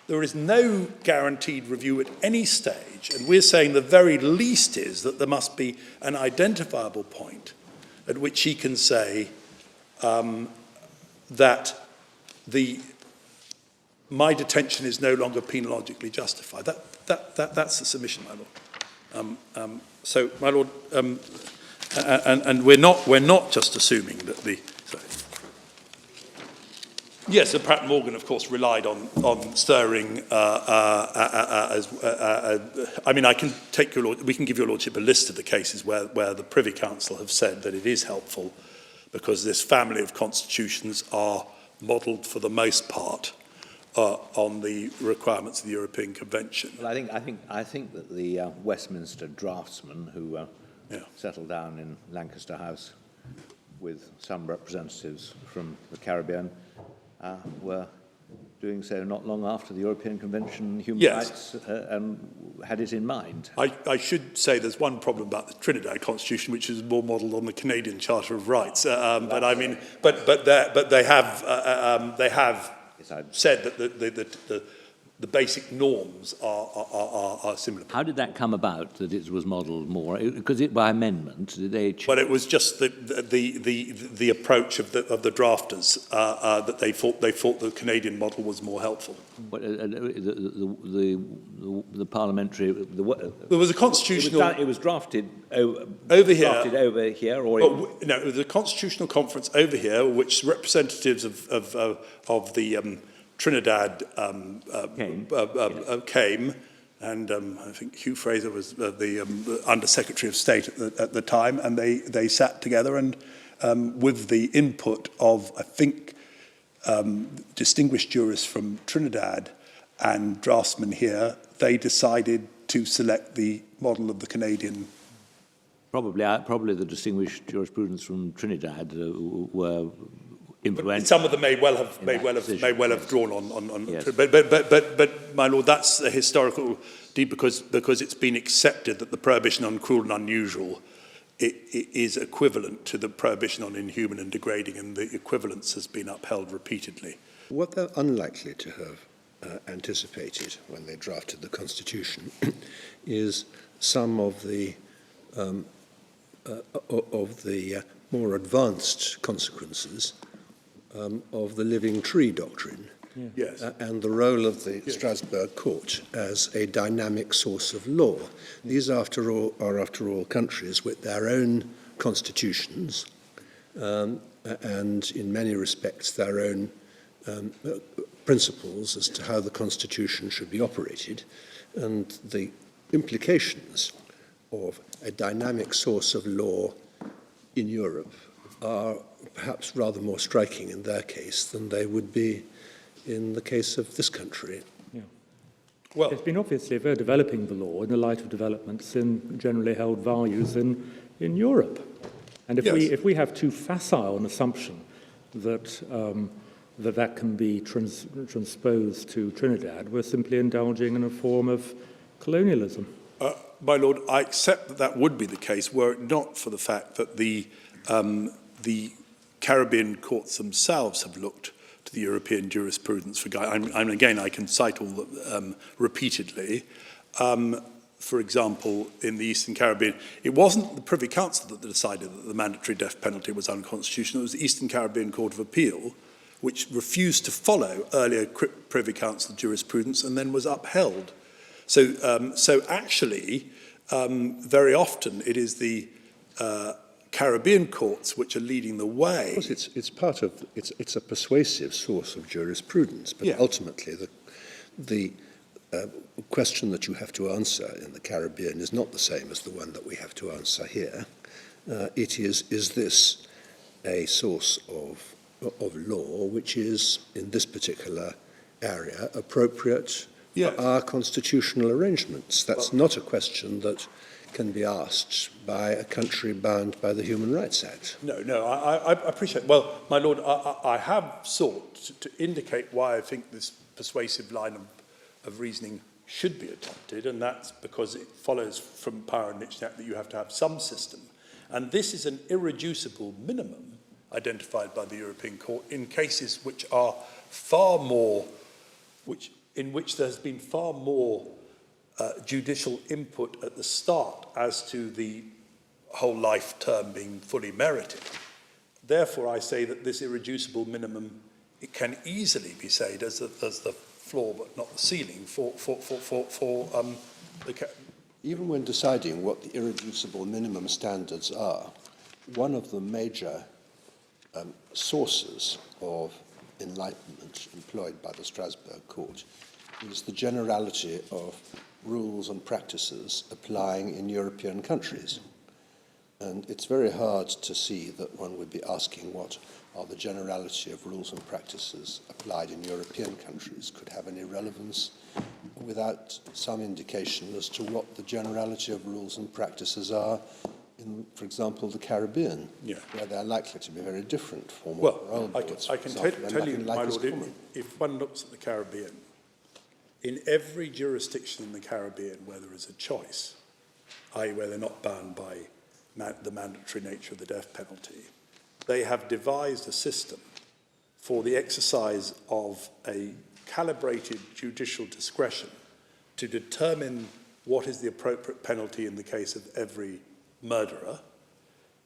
There is no guaranteed review at any stage, and we're saying the very least is that there must be an identifiable point at which he can say that my detention is no longer penologically justified. That's the submission, my Lord. So, my Lord, and we're not just assuming that the. Sorry. Yes, Pratt and Morgan, of course, relied on stirring. I mean, we can give your Lordship a list of the cases where the Privy Council have said that it is helpful, because this family of constitutions are modelled for the most part on the requirements of the European Convention. Well, I think that the Westminster draftsmen who settled down in Lancaster House with some representatives from the Caribbean were doing so not long after the European Convention on Human Rights had it in mind. I should say there's one problem about the Trinidad Constitution, which is more modelled on the Canadian Charter of Rights. But I mean, but they have said that the basic norms are similar. How did that come about, that it was modelled more? Because by amendment, did they change? Well, it was just the approach of the drafters that they thought the Canadian model was more helpful. But, the parliamentary... There was a constitutional... It was drafted over here. Drafted over here, or... No, it was a constitutional conference over here, which representatives of the Trinidad came, and I think Hugh Fraser was the Under-Secretary of State at the time, and they sat together and with the input of, I think, distinguished jurists from Trinidad and draftsmen here, they decided to select the model of the Canadian. Probably the distinguished jurisprudence from Trinidad were influential. Some of them may well have drawn on Yes. but my Lord, that's a historical deed, because it's been accepted that the prohibition on cruel and unusual it is equivalent to the prohibition on inhuman and degrading, and the equivalence has been upheld repeatedly. What they're unlikely to have anticipated when they drafted the Constitution is some of the more advanced consequences of the living tree doctrine, Yes. and the role of the Strasbourg Court as a dynamic source of law. These, after all, countries with their own constitutions, and in many respects their own principles as to how the Constitution should be operated, and the implications of a dynamic source of law in Europe are perhaps rather more striking in their case than they would be in the case of this country. Yeah. Well, It's been obviously they're developing the law in the light of developments in generally held values in Europe. And if we have too facile an assumption that that can be transposed to Trinidad, we're simply indulging in a form of colonialism. my Lord, I accept that would be the case were it not for the fact that the Caribbean courts themselves have looked to the European jurisprudence for guidance. Again, I can cite all the, repeatedly. For example, in the Eastern Caribbean, it wasn't the Privy Council that decided that the mandatory death penalty was unconstitutional. It was the Eastern Caribbean Court of Appeal, which refused to follow earlier Privy Council jurisprudence and then was upheld. So actually, very often it is the Caribbean courts which are leading the way. Of course, it's part of it's a persuasive source of jurisprudence, but ultimately the question that you have to answer in the Caribbean is not the same as the one that we have to answer here. It is this a source of law which is, in this particular area, appropriate for our constitutional arrangements? That's not a question that can be asked by a country bound by the Human Rights Act. No, I appreciate. Well, my Lord, I have sought to indicate why I think this persuasive line of reasoning should be adopted, and that's because it follows from Power and Niche Act that you have to have some system. And this is an irreducible minimum identified by the European Court in cases which are far more, in which there's been far more judicial input at the start as to the whole life term being fully merited. Therefore, I say that this irreducible minimum, it can easily be said as the floor but not the ceiling for the... Even when deciding what the irreducible minimum standards are, one of the major sources of enlightenment employed by the Strasbourg Court is the generality of rules and practices applying in European countries. And it's very hard to see that one would be asking what are the generality of rules and practices applied in European countries could have any relevance without some indication as to what the generality of rules and practices are in, for example, the Caribbean, where they're likely to be very different from what our own courts, I can tell you, my Lord, if one looks at the Caribbean, in every jurisdiction in the Caribbean where there is a choice, i.e. where they're not bound by the mandatory nature of the death penalty, they have devised a system for the exercise of a calibrated judicial discretion to determine what is the appropriate penalty in the case of every murderer,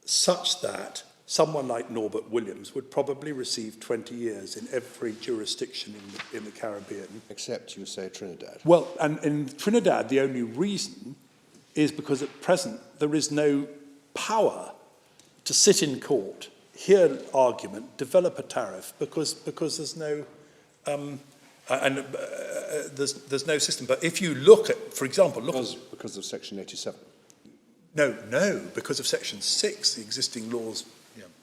such that someone like Norbert Williams would probably receive 20 years in every jurisdiction in the Caribbean. Except, you say, Trinidad. Well, and in Trinidad, the only reason is because at present there is no power to sit in court, hear an argument, develop a tariff, because there's no there's no system. But if you look at, for example, because of Section 87. No, because of Section 6, the existing laws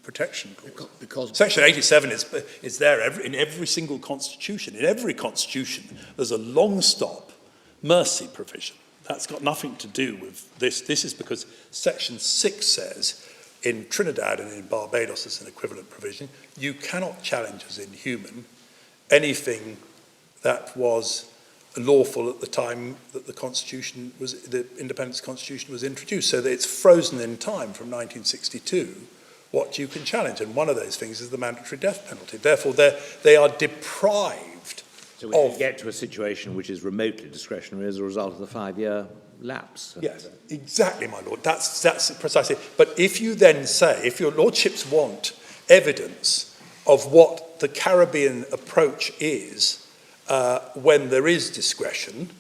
protection. Because Section 87 is there in every single constitution. In every constitution, there's a long stop mercy provision. That's got nothing to do with this. This is because Section 6 says in Trinidad and in Barbados as an equivalent provision, you cannot challenge as inhuman anything that was lawful at the time that the Independence Constitution was introduced. So that it's frozen in time from 1962 what you can challenge. And one of those things is the mandatory death penalty. Therefore, they are deprived. So we can get to a situation which is remotely discretionary as a result of the 5-year lapse. Yes, exactly, my lord. That's precisely. But if you then say, if your lordships want evidence of what the Caribbean approach is when there is discretion,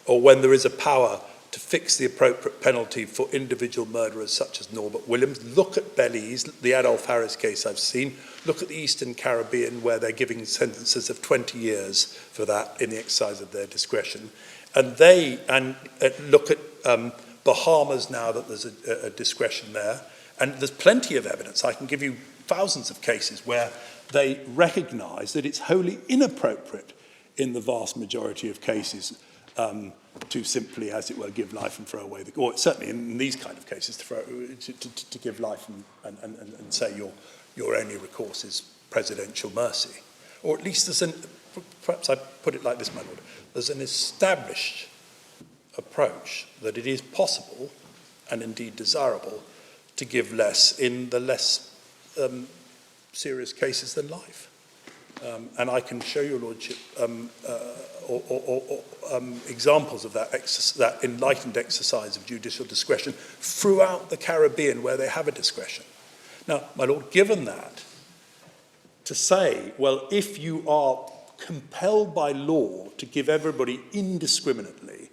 or when there is a power to fix the appropriate penalty for individual murderers such as Norbert Williams, look at Belize, the Adolph Harris case I've seen, look at the Eastern Caribbean where they're giving sentences of 20 years for that in the exercise of their discretion. And look at Bahamas now that there's a discretion there. And there's plenty of evidence. I can give you thousands of cases where they recognise that it's wholly inappropriate in the vast majority of cases to simply, as it were, give life and throw away the... Or certainly in these kind of cases, to give life and say your only recourse is presidential mercy. Or at least perhaps I put it like this, my lord, there's an established approach that it is possible and indeed desirable to give less in the less serious cases than life. And I can show your lordship examples of that enlightened exercise of judicial discretion throughout the Caribbean where they have a discretion. Now, my lord, given that, to say, well, if you are compelled by law to give everybody indiscriminately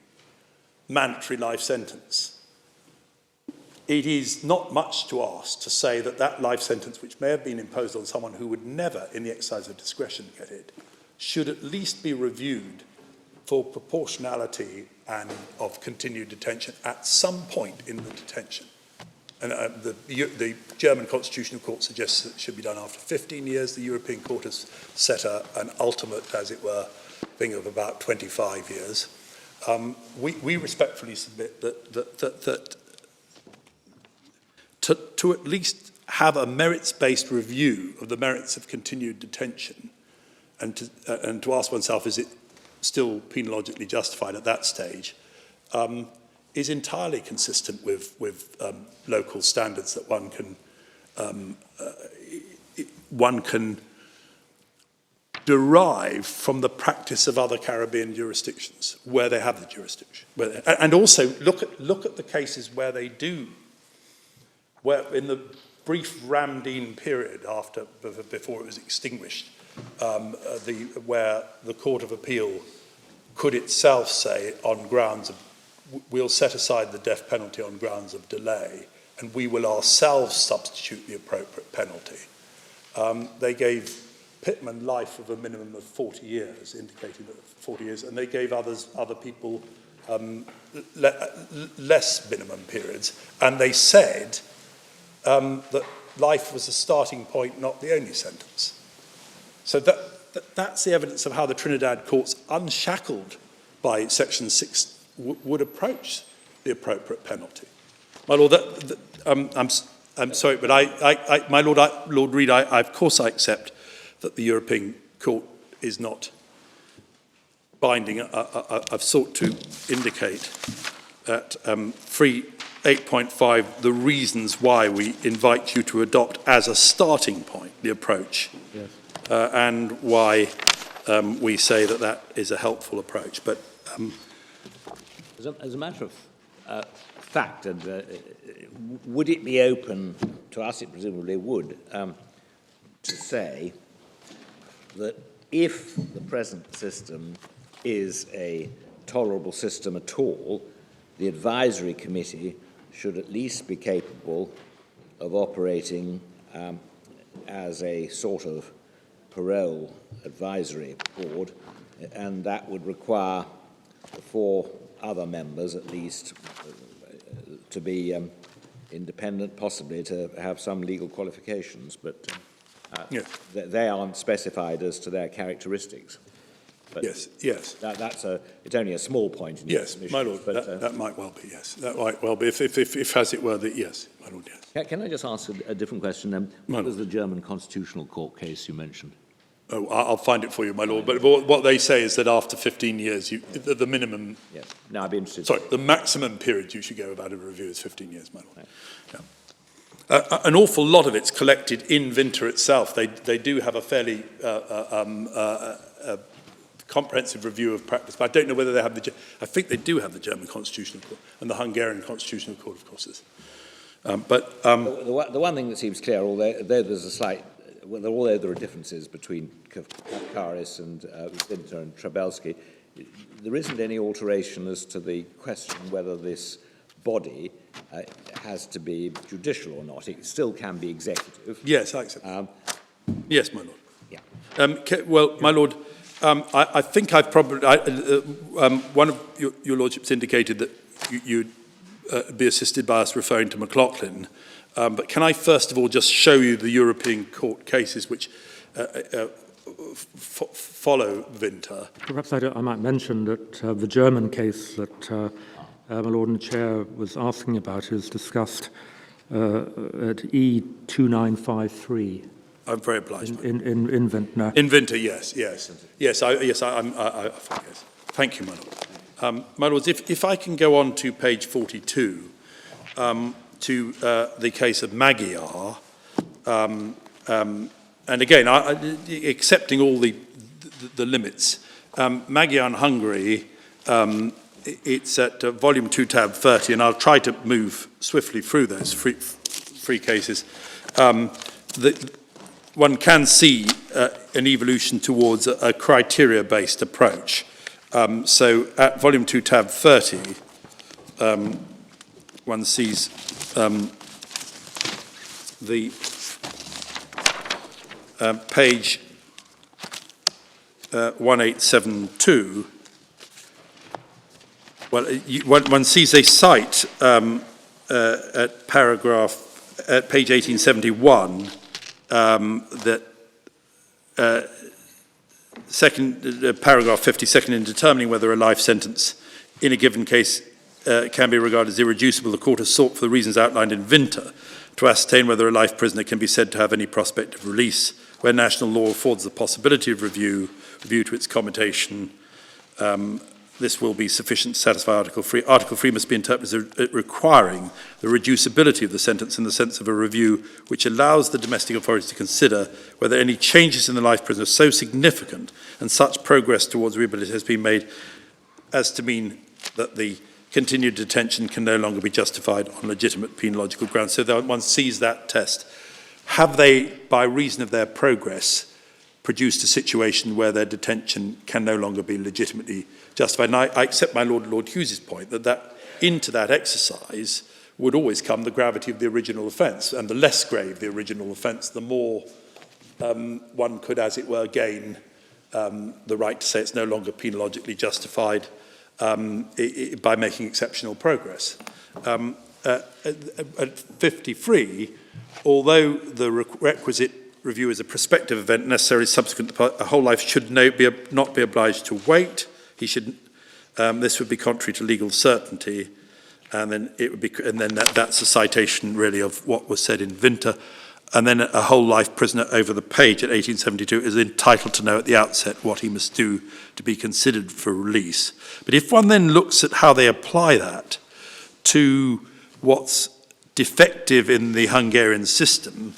mandatory life sentence, it is not much to ask to say that that life sentence, which may have been imposed on someone who would never, in the exercise of discretion, get it, should at least be reviewed for proportionality and of continued detention at some point in the detention. And the German Constitutional Court suggests that it should be done after 15 years. The European Court has set an ultimate, as it were, thing of about 25 years. We respectfully submit that to at least have a merits-based review of the merits of continued detention and to ask oneself, is it still penologically justified at that stage, is entirely consistent with local standards that one can derive from the practice of other Caribbean jurisdictions where they have the jurisdiction. And also look at the cases where they do where in the brief Ramdeen period before it was extinguished, where the Court of Appeal could itself say on grounds of, we'll set aside the death penalty on grounds of delay, and we will ourselves substitute the appropriate penalty. They gave Pittman life of a minimum of 40 years, indicating that 40 years, and they gave other people less minimum periods, and they said that life was the starting point, not the only sentence. So that's the evidence of how the Trinidad courts, unshackled by Section 6, would approach the appropriate penalty. My Lord, I'm sorry, but my Lord, Lord Reid, of course I accept that the European Court is not binding. I've sought to indicate at 8.5 the reasons why we invite you to adopt as a starting point the approach, yes. And why we say that that is a helpful approach. But as a matter of fact, and would it be open to us? It presumably would, to say that if the present system is a tolerable system at all, the advisory committee should at least be capable of operating as a sort of parole advisory board, and that would require the 4 other members at least to be independent, possibly to have some legal qualifications, but yes. They aren't specified as to their characteristics. But yes. It's only a small point in yes, the my Lord, but that might well be, yes. That might well be, if as it were, yes, my Lord, yes. Can I just ask a different question? What was the German Constitutional Court case you mentioned? Oh, I'll find it for you, my Lord. But what they say is that after 15 years, the minimum... Yes. No, I'd be interested. Sorry, the maximum period you should go about a review is 15 years, my Lord. Right. Yeah. An awful lot of it's collected in Winter itself. They do have a fairly comprehensive review of practice, but I don't know whether they have I think they do have the German Constitutional Court, and the Hungarian Constitutional Court, of course, is. The one thing that seems clear, although there's a slight... although there are differences between Karis and Winter and Trabelski, there isn't any alteration as to the question whether this body has to be judicial or not. It still can be executive. Yes, I accept. Yes, my Lord. Yeah. Well, my Lord, I think I've probably... one of your Lordships indicated that you'd be assisted by us referring to McLaughlin. But can I first of all just show you the European Court cases which follow Winter? Perhaps I might mention that the German case that my Lord and the Chair was asking about is discussed at E2953. I'm very obliged. In Winter. In Winter, yes. Thank you, my Lord. My Lords, if I can go on to page 42, to the case of Magyar, and again, accepting all the limits, Magyar and Hungary, it's at volume 2, tab 30, and I'll try to move swiftly through those three cases. One can see an evolution towards a criteria-based approach. So at volume 2, tab 30, one sees the page 1872. Well, one sees a cite at page 1871 that paragraph 50, second, in determining whether a life sentence in a given case can be regarded as irreducible, the court has sought, for the reasons outlined in Winter, to ascertain whether a life prisoner can be said to have any prospect of release, where national law affords the possibility of review to its commutation. This will be sufficient to satisfy Article 3. Article 3 must be interpreted as requiring the reducibility of the sentence in the sense of a review which allows the domestic authorities to consider whether any changes in the life prison are so significant and such progress towards rehabilitation has been made as to mean that the continued detention can no longer be justified on legitimate penological grounds. So that one sees that test. Have they, by reason of their progress, produced a situation where their detention can no longer be legitimately justified? And I accept my Lord Hughes's point that into that exercise would always come the gravity of the original offence, and the less grave the original offence, the more one could, as it were, gain the right to say it's no longer penologically justified by making exceptional progress. At 53, although the requisite review is a prospective event necessarily subsequent to a whole life should not be obliged to wait, he should. This would be contrary to legal certainty, and then it would be, and then that's a citation really of what was said in Vinter. And then a whole life prisoner over the page at 1872 is entitled to know at the outset what he must do to be considered for release. But if one then looks at how they apply that to what's defective in the Hungarian system,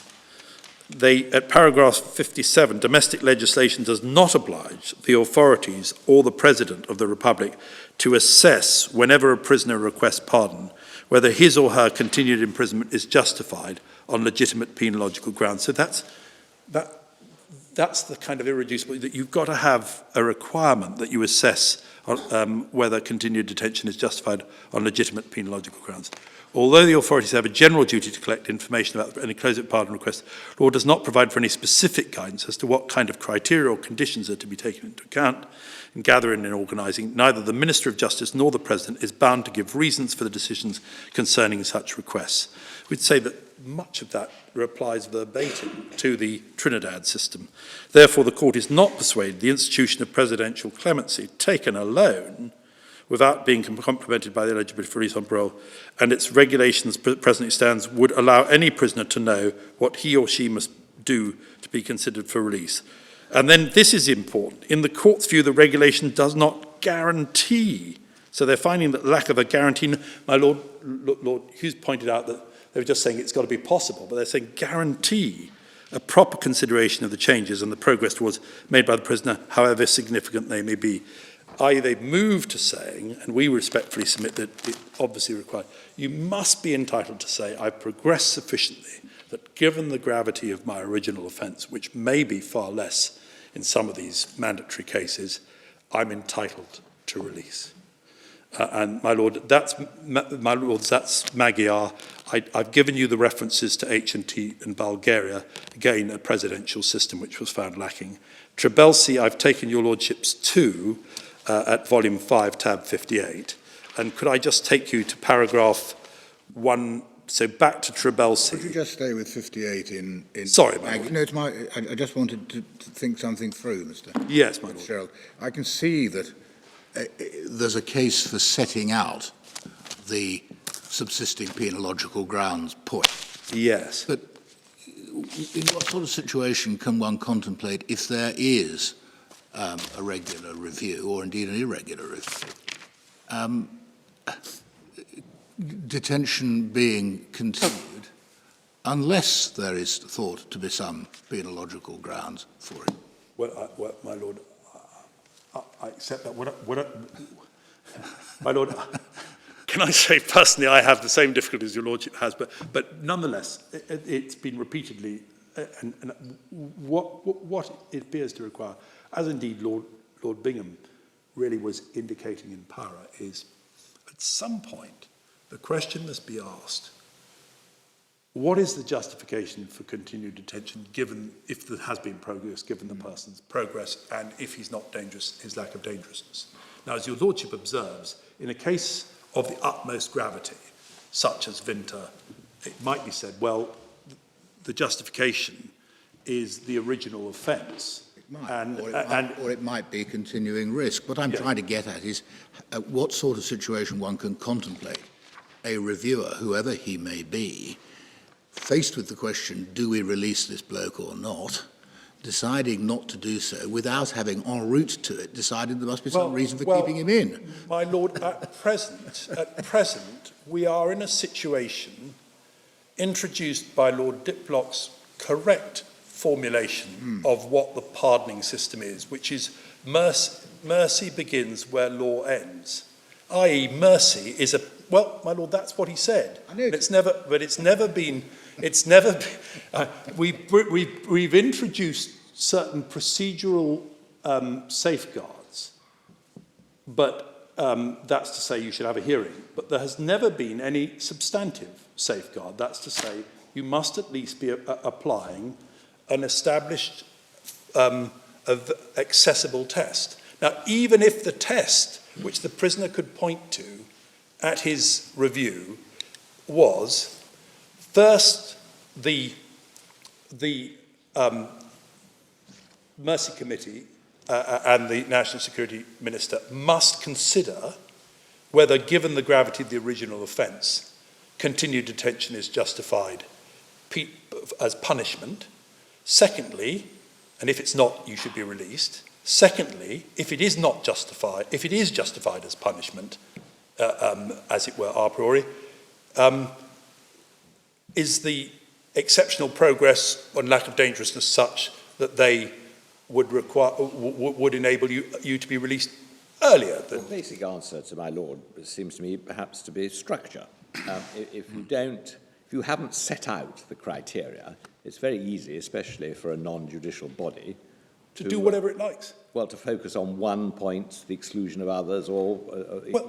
they, at paragraph 57, domestic legislation does not oblige the authorities or the President of the Republic to assess, whenever a prisoner requests pardon, whether his or her continued imprisonment is justified on legitimate penological grounds. So that's the kind of irreducible, that you've got to have a requirement that you assess whether continued detention is justified on legitimate penological grounds. Although the authorities have a general duty to collect information about any closed pardon request, law does not provide for any specific guidance as to what kind of criteria or conditions are to be taken into account in gathering and organising. Neither the Minister of Justice nor the President is bound to give reasons for the decisions concerning such requests. We'd say that much of that applies verbatim to the Trinidad system. Therefore, the Court is not persuaded the institution of presidential clemency, taken alone, without being complemented by the eligibility for release on parole, and its regulations presently stands, would allow any prisoner to know what he or she must do to be considered for release. And then this is important. In the Court's view, the regulation does not guarantee. So they're finding that lack of a guarantee. My Lord Hughes pointed out that they were just saying it's got to be possible, but they're saying guarantee a proper consideration of the changes and the progress towards made by the prisoner, however significant they may be. I.e., they've moved to saying, and we respectfully submit that it obviously requires, you must be entitled to say, I've progressed sufficiently that given the gravity of my original offence, which may be far less in some of these mandatory cases, I'm entitled to release. And my Lord, that's Magyar. I've given you the references to H&T and Bulgaria, again, a presidential system which was found lacking. Trebelsi, I've taken your Lordships to at volume 5, tab 58. And could I just take you to paragraph 1, so back to Trebelsi. Could you just stay with 58 in Sorry, my Lord. No, it's I just wanted to think something through, Mr. Yes, my Lord. Fitzgerald. I can see that there's a case for setting out the subsisting penological grounds point. Yes. But in what sort of situation can one contemplate if there is a regular review, or indeed an irregular review? Detention being continued, unless there is thought to be some penological grounds for it. Well, my Lord, I accept that. My Lord, can I say personally I have the same difficulties your Lordship has, but nonetheless, it's been repeatedly, and what it appears to require, as indeed Lord Bingham really was indicating in Para, is at some point the question must be asked, what is the justification for continued detention given, if there has been progress, given the person's progress, and if he's not dangerous, his lack of dangerousness? Now, as your Lordship observes, in a case of the utmost gravity, such as Vinter, it might be said, well, the justification is the original offence. Or it might be continuing risk. What I'm trying to get at is what sort of situation one can contemplate a reviewer, whoever he may be, faced with the question, do we release this bloke or not, deciding not to do so without having en route to it decided there must be some reason for keeping him in. My Lord, at present, we are in a situation introduced by Lord Diplock's correct formulation of what the pardoning system is, which is mercy begins where law ends. i.e. mercy is a, well, my lord, that's what he said. I know. We've introduced certain procedural safeguards, but that's to say you should have a hearing. But there has never been any substantive safeguard. That's to say you must at least be applying an established accessible test. Now, even if the test which the prisoner could point to at his review was, first, the Mercy Committee and the National Security Minister must consider whether, given the gravity of the original offence, continued detention is justified as punishment. Secondly, and if it's not, you should be released. Secondly, if it is not justified, if it is justified as punishment, as it were, a priori, is the exceptional progress on lack of dangerousness such that they would enable you to be released earlier than... The basic answer to my lord seems to me perhaps to be structure. If you haven't set out the criteria, it's very easy, especially for a non-judicial body, to do whatever it likes. Well, to focus on one point to the exclusion of others, or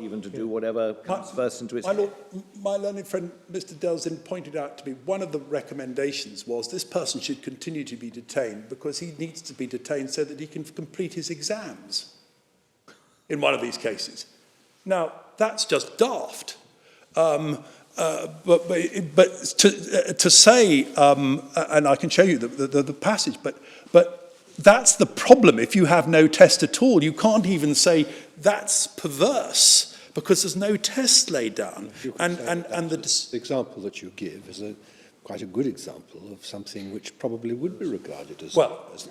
even to do whatever comes first into its head. My learned friend, Mr. Delzin, pointed out to me one of the recommendations was this person should continue to be detained because he needs to be detained so that he can complete his exams in one of these cases. Now, that's just daft. But to say, and I can show you the passage, but that's the problem. If you have no test at all, you can't even say that's perverse because there's no test laid down. And the example that you give is quite a good example of something which probably would be regarded as perverse.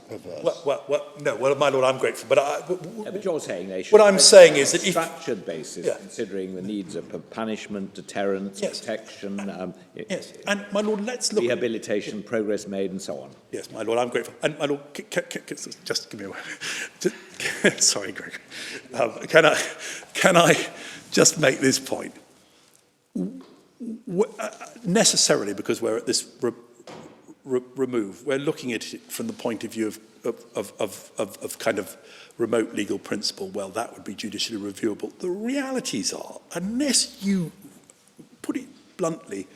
Well, my lord, I'm grateful, but you're saying they should. What I'm saying is that if structured basis, considering the needs of punishment, deterrence, protection, yes, and my lord, let's look rehabilitation, progress made, and so on. Yes, my lord, I'm grateful. And my lord, just give me a moment. Sorry, Greg. Can I just make this point? Necessarily, because we're at this remove, we're looking at it from the point of view of kind of remote legal principle. Well, that would be judicially reviewable. The realities are, unless you, put it bluntly,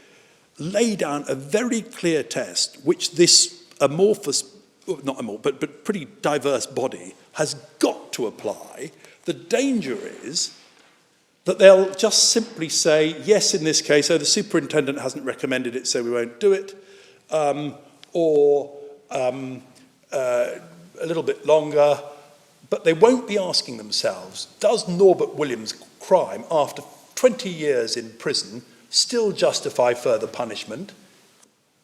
lay down a very clear test, which this amorphous, not amorphous, but pretty diverse body has got to apply, the danger is that they'll just simply say, yes, in this case, the superintendent hasn't recommended it, so we won't do it, or a little bit longer, but they won't be asking themselves, does Norbert Williams' crime, after 20 years in prison, still justify further punishment?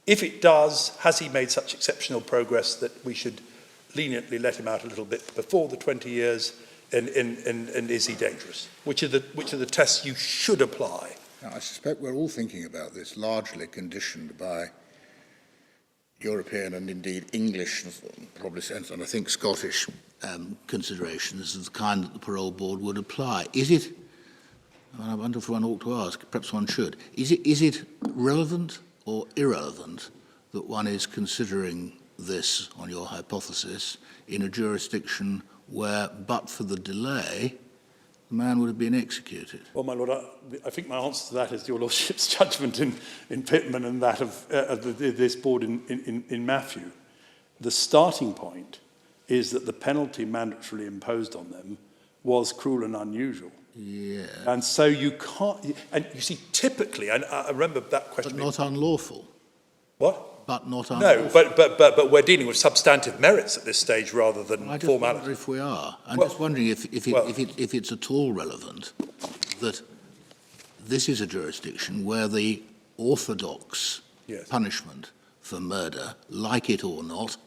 If it does, has he made such exceptional progress that we should leniently let him out a little bit before the 20 years? And is he dangerous? Which are the tests you should apply? Now, I suspect we're all thinking about this, largely conditioned by European and indeed English, probably sense, and I think Scottish considerations of the kind that the parole board would apply. Is it, I wonder if one ought to ask, perhaps one should, is it relevant or irrelevant that one is considering this, on your hypothesis, in a jurisdiction where, but for the delay, the man would have been executed? Well, my lord, I think my answer to that is your lordship's judgment in Pittman and that of this board in Matthew. The starting point is that the penalty mandatorily imposed on them was cruel and unusual. Yeah. And so you can't, and you see, typically, and I remember that question. But not unlawful. What? But not unlawful. No, but we're dealing with substantive merits at this stage rather than formality. I just wonder if we are. I'm just wondering if it's at all relevant that this is a jurisdiction where the orthodox punishment for murder, like it or not,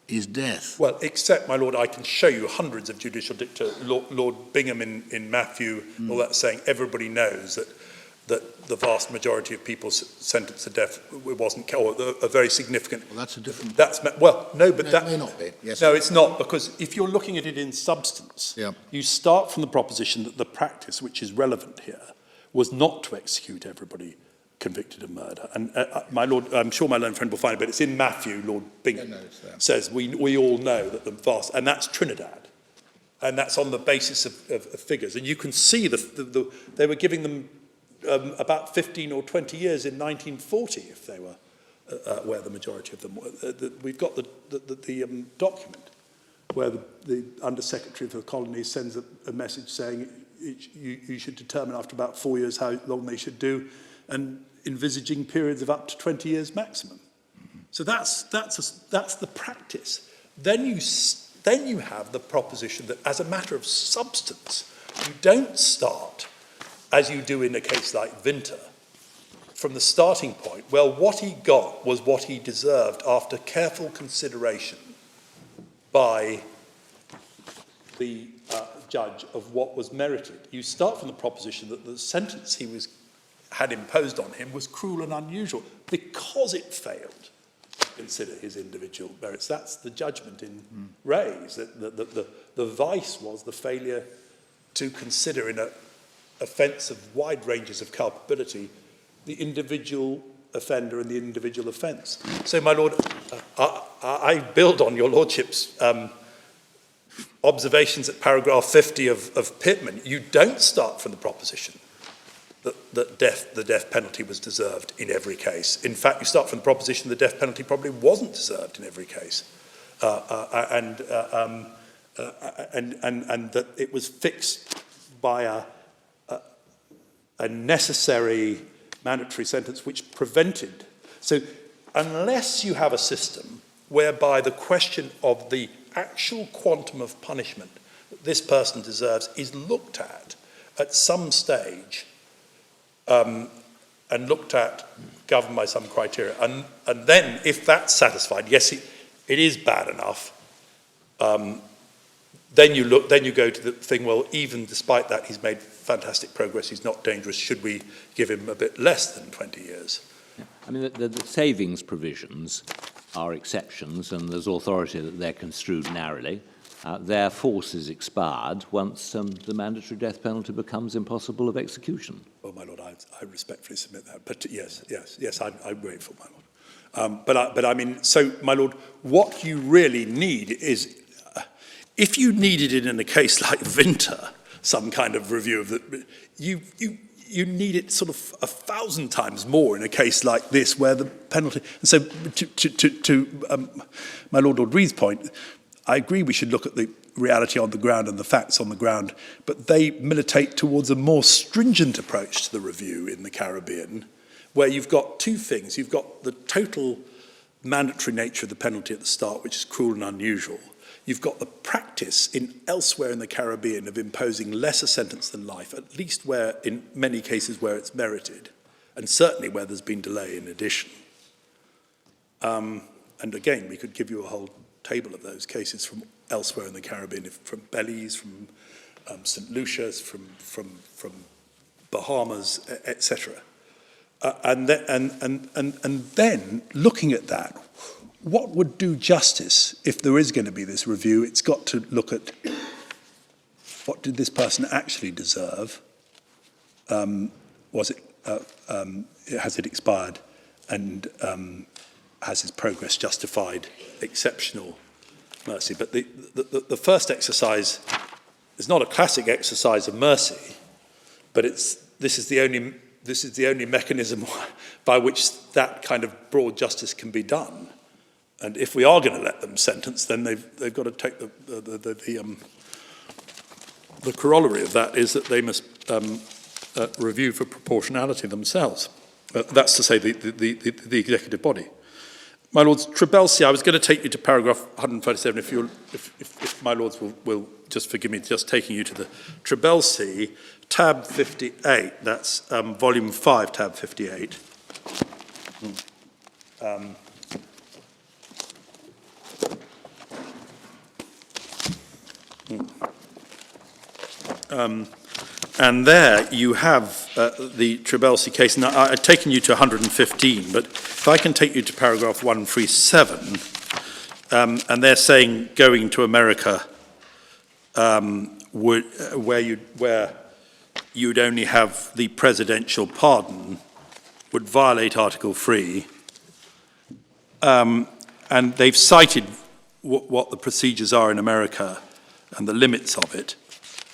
is death. Well, except, my lord, I can show you hundreds of judicial dicta, Lord Bingham in Matthew, all that saying everybody knows that that the vast majority of people sentenced to death wasn't, or a very significant. Well, that's a different. Well, no, but No, that it may not be. Yes. No, it's not, because if you're looking at it in substance, Yeah. you start from the proposition that the practice, which is relevant here, was not to execute everybody convicted of murder. And my Lord, I'm sure my learned friend will find it, but it's in Matthew. Lord Bingham says we all know that the vast, and that's Trinidad, and that's on the basis of figures. And you can see they were giving them about 15 or 20 years in 1940 if they were where the majority of them were. We've got the document where the Undersecretary for the Colonies sends a message saying you should determine after about 4 years how long they should do, and envisaging periods of up to 20 years maximum. So that's the practice. Then you have the proposition that as a matter of substance, you don't start, as you do in a case like Winter, from the starting point. Well, what he got was what he deserved after careful consideration by the judge of what was merited. You start from the proposition that the sentence he had imposed on him was cruel and unusual because it failed to consider his individual merits. That's the judgment in Ray's. The vice was the failure to consider in an offence of wide ranges of culpability the individual offender and the individual offence. So, my Lord, I build on your Lordship's observations at paragraph 50 of Pittman. You don't start from the proposition that the death penalty was deserved in every case. In fact, you start from the proposition the death penalty probably wasn't deserved in every case, and that it was fixed by a necessary mandatory sentence which prevented. So, unless you have a system whereby the question of the actual quantum of punishment that this person deserves is looked at some stage, and looked at, governed by some criteria, and then if that's satisfied, yes, it is bad enough. Then you go to the thing. Well, even despite that, he's made fantastic progress. He's not dangerous. Should we give him a bit less than 20 years? Yeah. I mean, the savings provisions are exceptions, and there's authority that they're construed narrowly. Their force is expired once the mandatory death penalty becomes impossible of execution. Well, my Lord, I respectfully submit that. But yes, I'm grateful, my Lord. But I mean, so, my Lord, what you really need is, if you needed it in a case like Winter, some kind of review of the, you need it sort of 1,000 times more in a case like this, where the penalty. And so, to my Lord Reed's point, I agree we should look at the reality on the ground and the facts on the ground, but they militate towards a more stringent approach to the review in the Caribbean, where you've got two things. You've got the total mandatory nature of the penalty at the start, which is cruel and unusual. You've got the practice elsewhere in the Caribbean of imposing lesser sentence than life, at least where, in many cases, where it's merited, and certainly where there's been delay in addition. And again, we could give you a whole table of those cases from elsewhere in the Caribbean, from Belize, from St. Lucia's, from Bahamas, etc. And then looking at that, what would do justice if there is going to be this review? It's got to look at what did this person actually deserve? Has it expired? And has his progress justified exceptional mercy? But the first exercise is not a classic exercise of mercy, but this is the only mechanism by which that kind of broad justice can be done. And if we are going to let them sentence, then they've got to take the corollary of that is that they must review for proportionality themselves. That's to say, the executive body. My Lords, Tribelsi, I was going to take you to paragraph 137 if my Lords will just forgive me just taking you to the Tribelsi, tab 58, that's volume 5, tab 58. And there you have the Tribelsi case. Now, I've taken you to 115, but if I can take you to paragraph 137, and they're saying going to America where you'd only have the presidential pardon would violate Article 3. And they've cited what the procedures are in America and the limits of it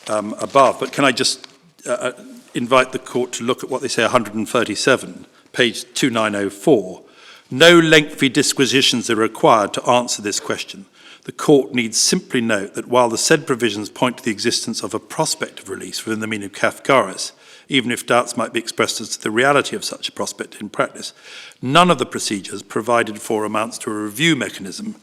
above. But can I just invite the court to look at what they say, 137, page 2904. No lengthy disquisitions are required to answer this question. The court needs simply note that while the said provisions point to the existence of a prospect of release within the meaning of Cathgaris, even if doubts might be expressed as to the reality of such a prospect in practice, none of the procedures provided for amounts to a review mechanism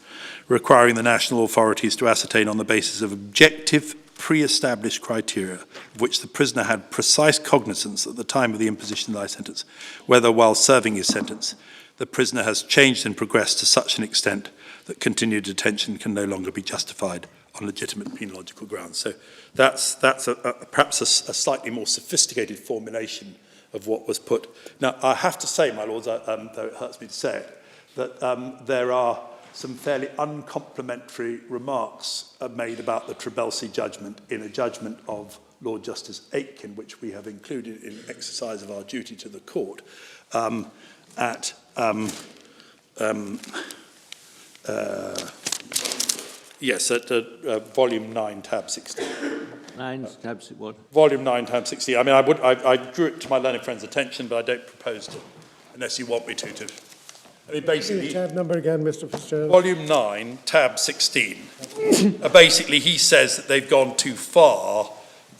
requiring the national authorities to ascertain on the basis of objective pre-established criteria of which the prisoner had precise cognizance at the time of the imposition of the life sentence, whether while serving his sentence the prisoner has changed and progressed to such an extent that continued detention can no longer be justified on legitimate penological grounds. So that's perhaps a slightly more sophisticated formulation of what was put. Now, I have to say, my lords, though it hurts me to say it, that there are some fairly uncomplimentary remarks made about the Tribelsi judgment in a judgment of Lord Justice Aitken, which we have included in exercise of our duty to the court, at volume 9, tab 16. 9, tab what? Volume 9, tab 16. I mean, I drew it to my learned friend's attention, but I don't propose to, unless you want me to. I mean, basically, tab number again, Mr. Fitzgerald. Volume 9, tab 16. Basically, he says that they've gone too far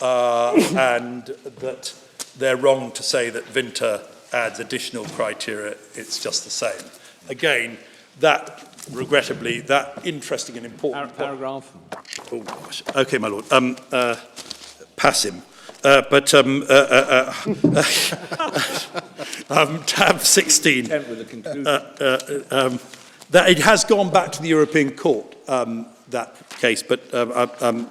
and that they're wrong to say that Vinter adds additional criteria. It's just the same. Again, that, regrettably, that interesting and important... Paragraph? Oh, gosh. Okay, my lord. Pass him. Tab 16. With the conclusion. That it has gone back to the European Court, that case, but the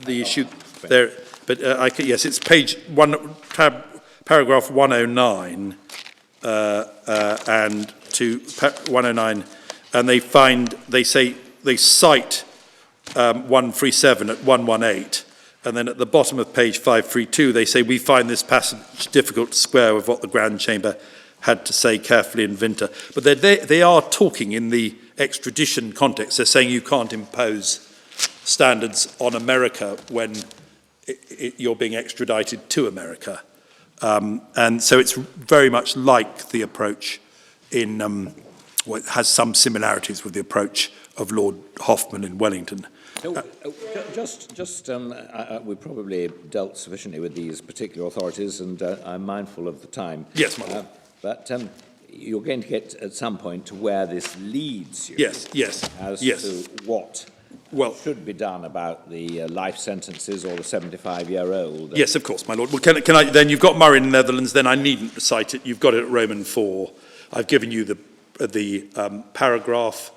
issue there... But yes, it's page 1, paragraph 109 and to 109, and they cite 137 at 118, and then at the bottom of page 532 they say we find this passage difficult to square with what the Grand Chamber had to say carefully in Vinter. But they are talking in the extradition context. They're saying you can't impose standards on America when you're being extradited to America. And so it's very much like the approach in, well, it has some similarities with the approach of Lord Hoffman in Wellington. We probably dealt sufficiently with these particular authorities, and I'm mindful of the time. Yes, my lord. But you're going to get at some point to where this leads you. Yes. To what should be done about the life sentences or the 75-year-old. Yes, of course, my lord. Well, can I, then you've got Murray in the Netherlands, then I needn't recite it. You've got it at Roman 4. I've given you the paragraph,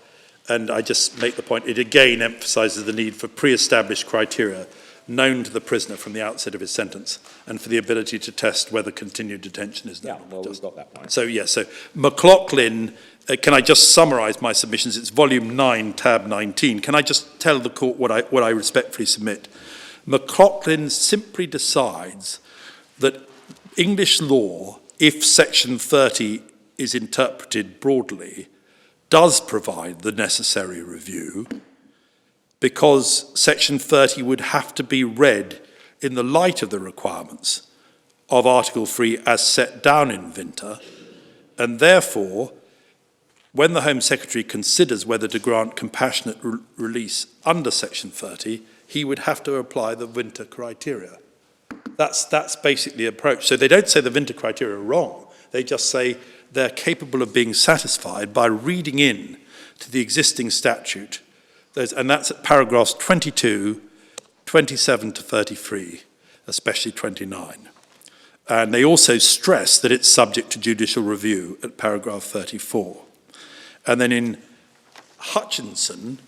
and I just make the point. It again emphasises the need for pre-established criteria known to the prisoner from the outset of his sentence, and for the ability to test whether continued detention is no longer we've got that point. So, yes, so McLaughlin, can I just summarise my submissions? It's volume 9, tab 19. Can I just tell the court what I respectfully submit? McLaughlin simply decides that English law, if section 30 is interpreted broadly, does provide the necessary review, because section 30 would have to be read in the light of the requirements of Article 3 as set down in Vinter, and therefore, when the Home Secretary considers whether to grant compassionate release under section 30, he would have to apply the Vinter criteria. That's basically the approach. So they don't say the Vinter criteria are wrong. They just say they're capable of being satisfied by reading in to the existing statute. And that's at paragraphs 22, 27 to 33, especially 29. And they also stress that it's subject to judicial review at paragraph 34. And then in Hutchinson,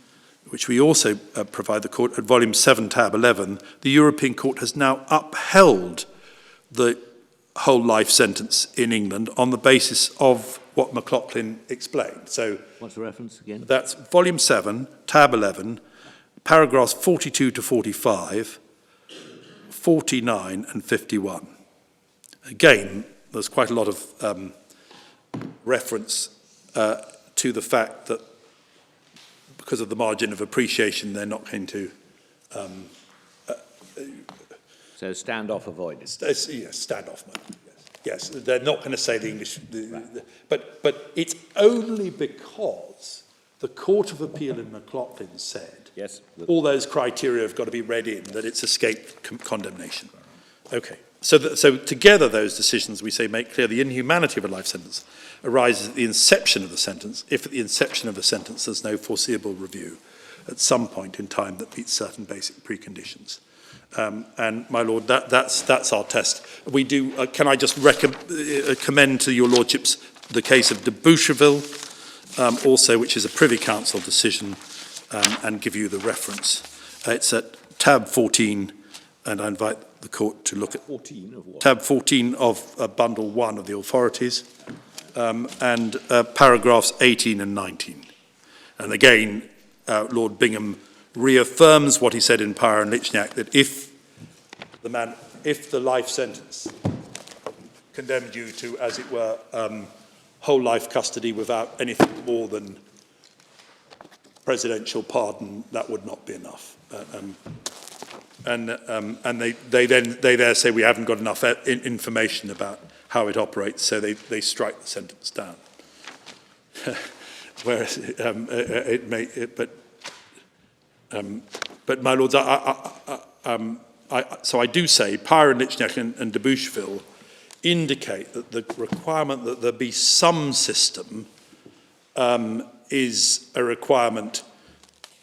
which we also provide the court at volume 7, tab 11, the European Court has now upheld the whole life sentence in England on the basis of what McLaughlin explained. So what's the reference again? that's volume 7, tab 11, paragraphs 42 to 45, 49 and 51. Again, there's quite a lot of reference to the fact that because of the margin of appreciation, they're not going to... So standoff avoided. Yes, standoff mode. Yes, they're not going to say the English... But it's only because the Court of Appeal in McLaughlin said yes, all those criteria have got to be read in that it's escaped condemnation. Okay. So together those decisions, we say, make clear the inhumanity of a life sentence arises at the inception of the sentence, if at the inception of the sentence there's no foreseeable review at some point in time that meets certain basic preconditions. And, my Lord, that's our test. We do, can I just commend to your Lordships the case of de Boucherville, also, which is a Privy Council decision, and give you the reference. It's at tab 14, and I invite the court to look at 14 of what? tab 14 of bundle 1 of the authorities, and paragraphs 18 and 19. And again, Lord Bingham reaffirms what he said in Power and Lichniak, that if the life sentence condemned you to, as it were, whole life custody without anything more than presidential pardon, that would not be enough. And they there say we haven't got enough information about how it operates, so they strike the sentence down. Whereas but my lords, so I do say Pyre and Lichniak and de Boucherville indicate that the requirement that there be some system is a requirement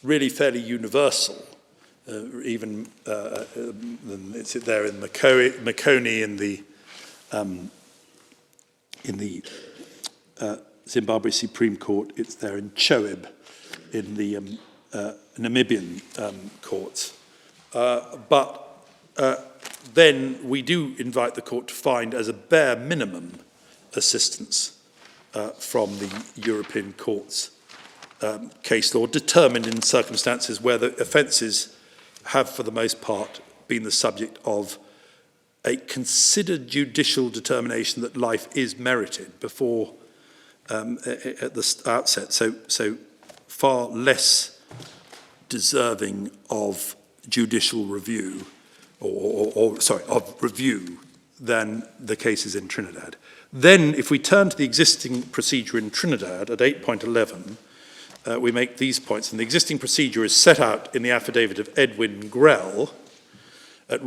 really fairly universal. Even it's there in Makoni in the Zimbabwe Supreme Court. It's there in Choib in the Namibian courts. But then we do invite the court to find as a bare minimum assistance from the European courts case law, determined in circumstances where the offences have for the most part been the subject of a considered judicial determination that life is merited before at the outset. So far less deserving of judicial review, of review than the cases in Trinidad. Then, if we turn to the existing procedure in Trinidad at 8.11, we make these points. And the existing procedure is set out in the affidavit of Edwin Grell at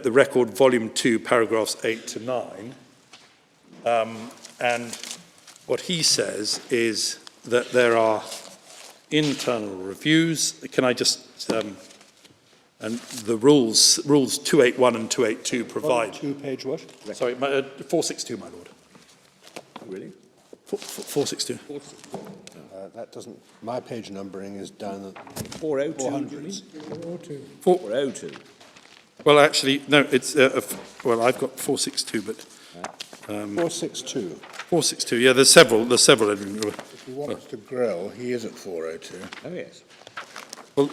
the record volume 2, paragraphs 8 to 9. And what he says is that there are internal reviews. Can I just... and the rules 281 and 282 provide... 2 page what? Sorry, 462, my lord. Really? 462. That doesn't... My page numbering is down at 402. 402. 402. Well, actually, no, it's... well, I've got 462, but... 462. 462, yeah, there's several. If you want Mr. Grell, he is at 402. Oh, yes. Well,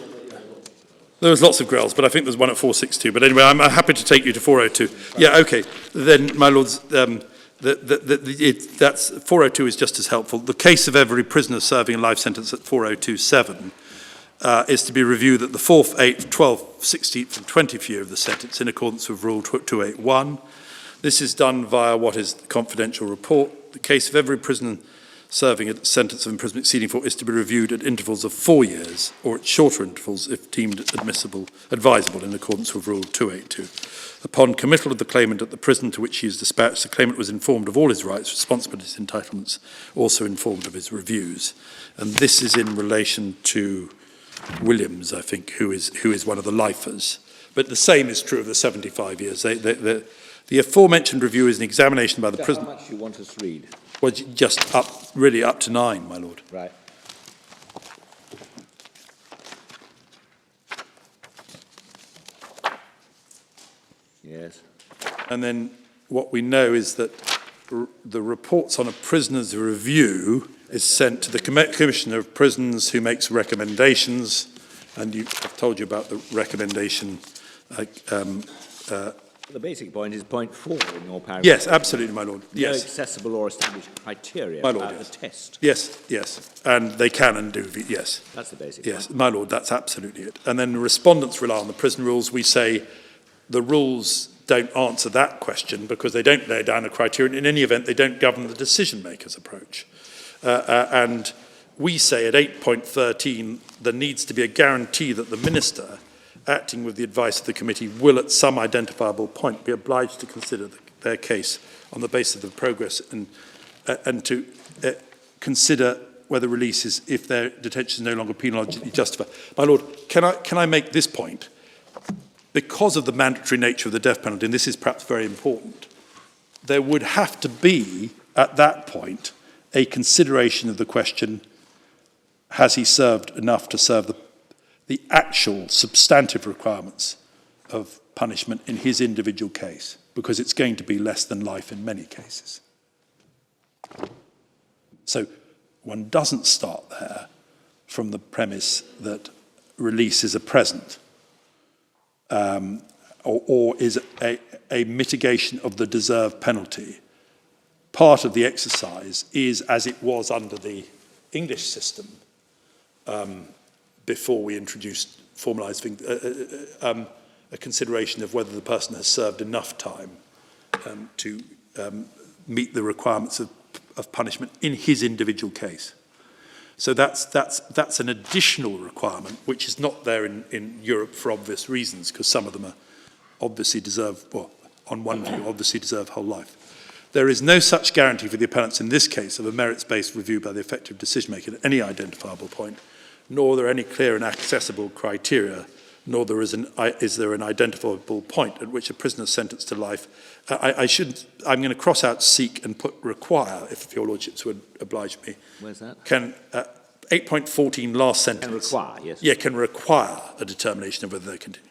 there was lots of Grells, but I think there's one at 462. But anyway, I'm happy to take you to 402. Yeah, okay. Then, my lords, that's 402 is just as helpful. The case of every prisoner serving a life sentence at 4027 is to be reviewed at the 4th, 8th, 12th, 16th and 20th year of the sentence in accordance with Rule 281. This is done via what is the confidential report. The case of every prisoner serving a sentence of imprisonment exceeding 4 is to be reviewed at intervals of 4 years or at shorter intervals if deemed advisable in accordance with Rule 282. Upon committal of the claimant at the prison to which he is dispatched, the claimant was informed of all his rights, responsibilities, entitlements, also informed of his reviews. And this is in relation to Williams, I think, who is one of the lifers. But the same is true of the 75 years. The aforementioned review is an examination by the prison. How much do you want us to read? Well, just really up to 9, my lord. Right. Yes. And then what we know is that the reports on a prisoner's review is sent to the Commissioner of Prisons, who makes recommendations, and I've told you about the recommendation. The basic point is point 4 in your paragraph. Yes, absolutely, my Lord. No Yes. accessible or established criteria My Lord, about yes. the test. Yes, yes, and they can and do, yes. That's the basic Yes, point. my Lord, that's absolutely it. And then the respondents rely on the prison rules. We say the rules don't answer that question because they don't lay down a criterion. In any event, they don't govern the decision-maker's approach. And we say at 8.13, there needs to be a guarantee that the minister, acting with the advice of the committee, will at some identifiable point be obliged to consider their case on the basis of the progress and to consider whether release is, if their detention is no longer penalogically justified. My Lord, can I make this point? Because of the mandatory nature of the death penalty, and this is perhaps very important, there would have to be, at that point, a consideration of the question, has he served enough to serve the actual substantive requirements of punishment in his individual case, because it's going to be less than life in many cases. So one doesn't start there from the premise that release is a present or is a mitigation of the deserved penalty. Part of the exercise is, as it was under the English system, before we introduced formalised a consideration of whether the person has served enough time to meet the requirements of punishment in his individual case. So that's an additional requirement, which is not there in Europe for obvious reasons, because some of them are obviously deserve, well, on one view, obviously deserve whole life. There is no such guarantee for the appellants in this case of a merits-based review by the effective decision-maker at any identifiable point, nor are there any clear and accessible criteria, nor is there an identifiable point at which a prisoner sentenced to life. I'm going to cross out seek and put require, if your lordships would oblige me. Where's that? 8.14 last sentence. Can require, yes. Yeah, can require a determination of whether they continue.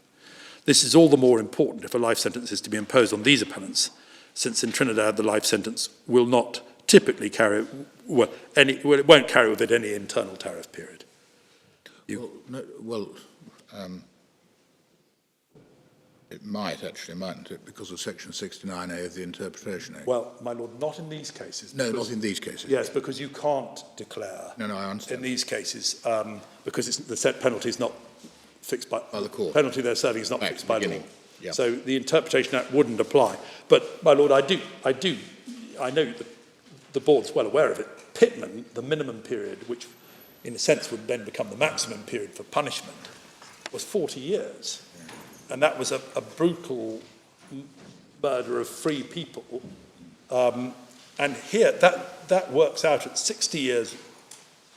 This is all the more important if a life sentence is to be imposed on these appellants, since in Trinidad the life sentence will not typically carry, it won't carry with it any internal tariff period. It might actually, mightn't it, because of Section 69A of the Interpretation Act? Well, my Lord, not in these cases. No, not in these cases. Yes, because you can't declare. No, I understand. In these cases, because the set penalty is not fixed by the court. Penalty they're serving is not fixed by law. Yep. So the Interpretation Act wouldn't apply. But, my Lord, I know that the board's well aware of it. Pitman, the minimum period, which in a sense would then become the maximum period for punishment, was 40 years. And that was a brutal murder of free people. And here, that works out at 60 years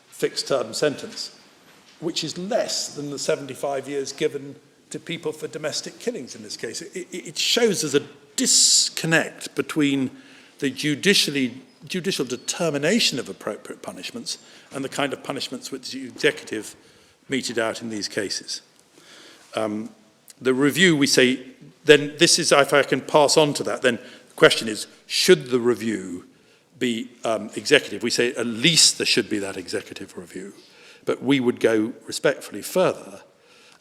fixed term sentence, which is less than the 75 years given to people for domestic killings in this case. It shows us a disconnect between the judicial determination of appropriate punishments and the kind of punishments which the executive meted out in these cases. The review, we say, then this is, if I can pass on to that, then the question is, should the review be executive? We say at least there should be that executive review. But we would go respectfully further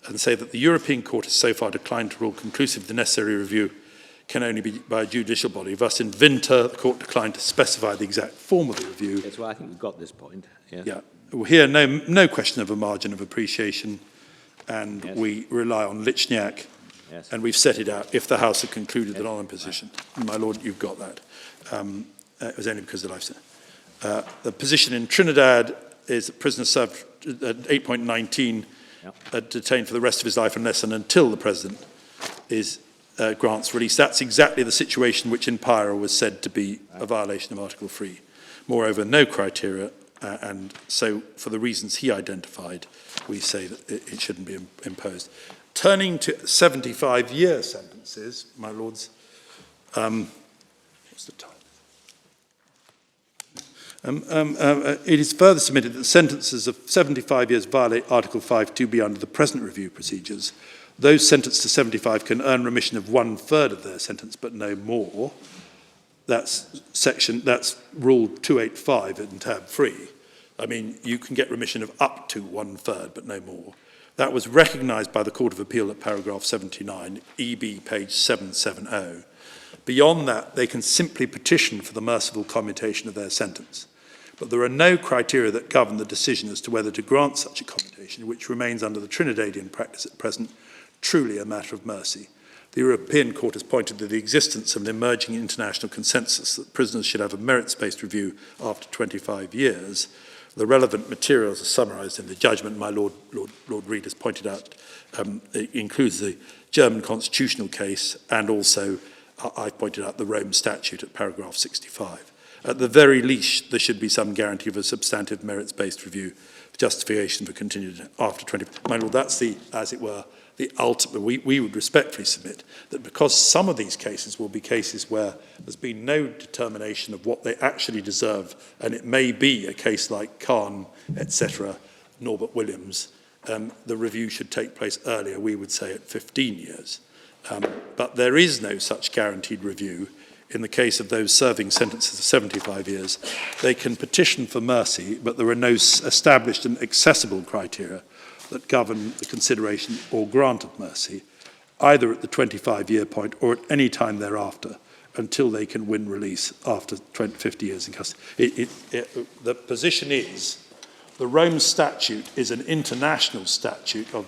and say that the European Court has so far declined to rule conclusive the necessary review can only be by a judicial body. Thus, in Vinter, the Court declined to specify the exact form of the review. That's why I think we've got this point. Yes. Yeah. Well, here, no question of a margin of appreciation, and yes. we rely on Lichniak, Yes. and we've set it out if the House had concluded that on position. Right. My Lord, you've got that. It was only because of the life sentence. The position in Trinidad is that prisoners served at 8.19 detained for the rest of his life unless and until the President grants release. That's exactly the situation which in Pyra was said to be a violation of Article 3. Moreover, no criteria, and so for the reasons he identified, we say that it shouldn't be imposed. Turning to 75-year sentences, my Lords, what's the time? It is further submitted that sentences of 75 years violate Article 5 to be under the present review procedures, those sentenced to 75 can earn remission of 1/3 of their sentence, but no more. That's Rule 285 in tab 3. I mean, you can get remission of up to 1/3, but no more. That was recognised by the Court of Appeal at paragraph 79, EB page 770. Beyond that, they can simply petition for the merciful commutation of their sentence. But there are no criteria that govern the decision as to whether to grant such a commutation, which remains under the Trinidadian practice at present truly a matter of mercy. The European Court has pointed to the existence of an emerging international consensus that prisoners should have a merits-based review after 25 years. The relevant materials are summarised in the judgment. My Lord Reid has pointed out it includes the German constitutional case, and also I pointed out the Rome Statute at paragraph 65. At the very least, there should be some guarantee of a substantive merits-based review, justification for continued after 20. My Lord, that's the, as it were, the ultimate. We would respectfully submit that because some of these cases will be cases where there's been no determination of what they actually deserve, and it may be a case like Khan, etc., Norbert Williams, the review should take place earlier, we would say at 15 years. But there is no such guaranteed review. In the case of those serving sentences of 75 years, they can petition for mercy, but there are no established and accessible criteria that govern the consideration or grant of mercy, either at the 25-year point or at any time thereafter, until they can win release after 50 years in custody. The position is the Rome Statute is an international statute of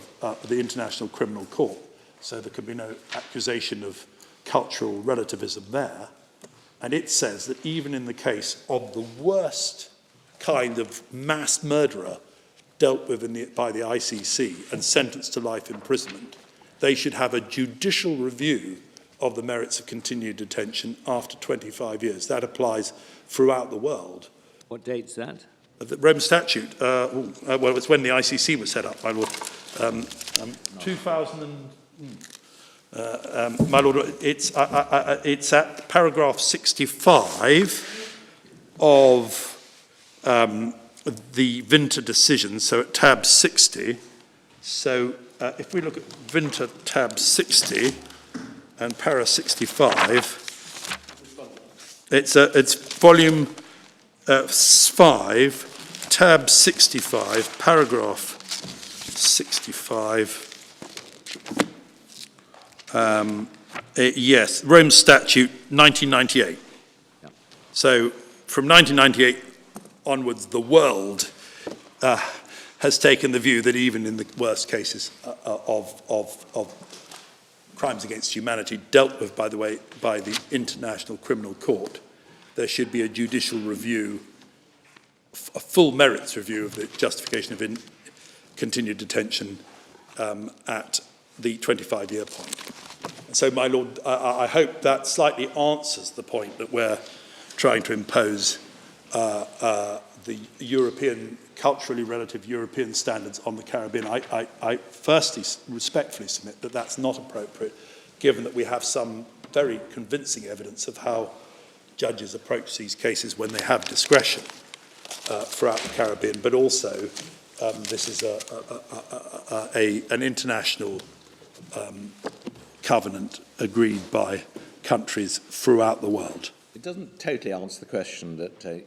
the International Criminal Court, so there could be no accusation of cultural relativism there, and it says that even in the case of the worst kind of mass murderer dealt with by the ICC and sentenced to life imprisonment, they should have a judicial review of the merits of continued detention after 25 years. That applies throughout the world. What date's that? The Rome Statute, well, it's when the ICC was set up, my Lord. 2000 my Lord, it's at paragraph 65 of the Vinter decision, so at tab 60. So if we look at Vinter tab 60 and para 65, it's volume 5, tab 65, paragraph 65. Yes, Rome Statute 1998. Yeah. So from 1998 onwards, the world has taken the view that even in the worst cases of crimes against humanity dealt with, by the way, by the International Criminal Court, there should be a judicial review, a full merits review of the justification of continued detention at the 25-year point. So, my Lord, I hope that slightly answers the point that we're trying to impose the European, culturally relative European standards on the Caribbean. I firstly respectfully submit that that's not appropriate, given that we have some very convincing evidence of how judges approach these cases when they have discretion throughout the Caribbean, but also this is an international covenant agreed by countries throughout the world. It doesn't totally answer the question that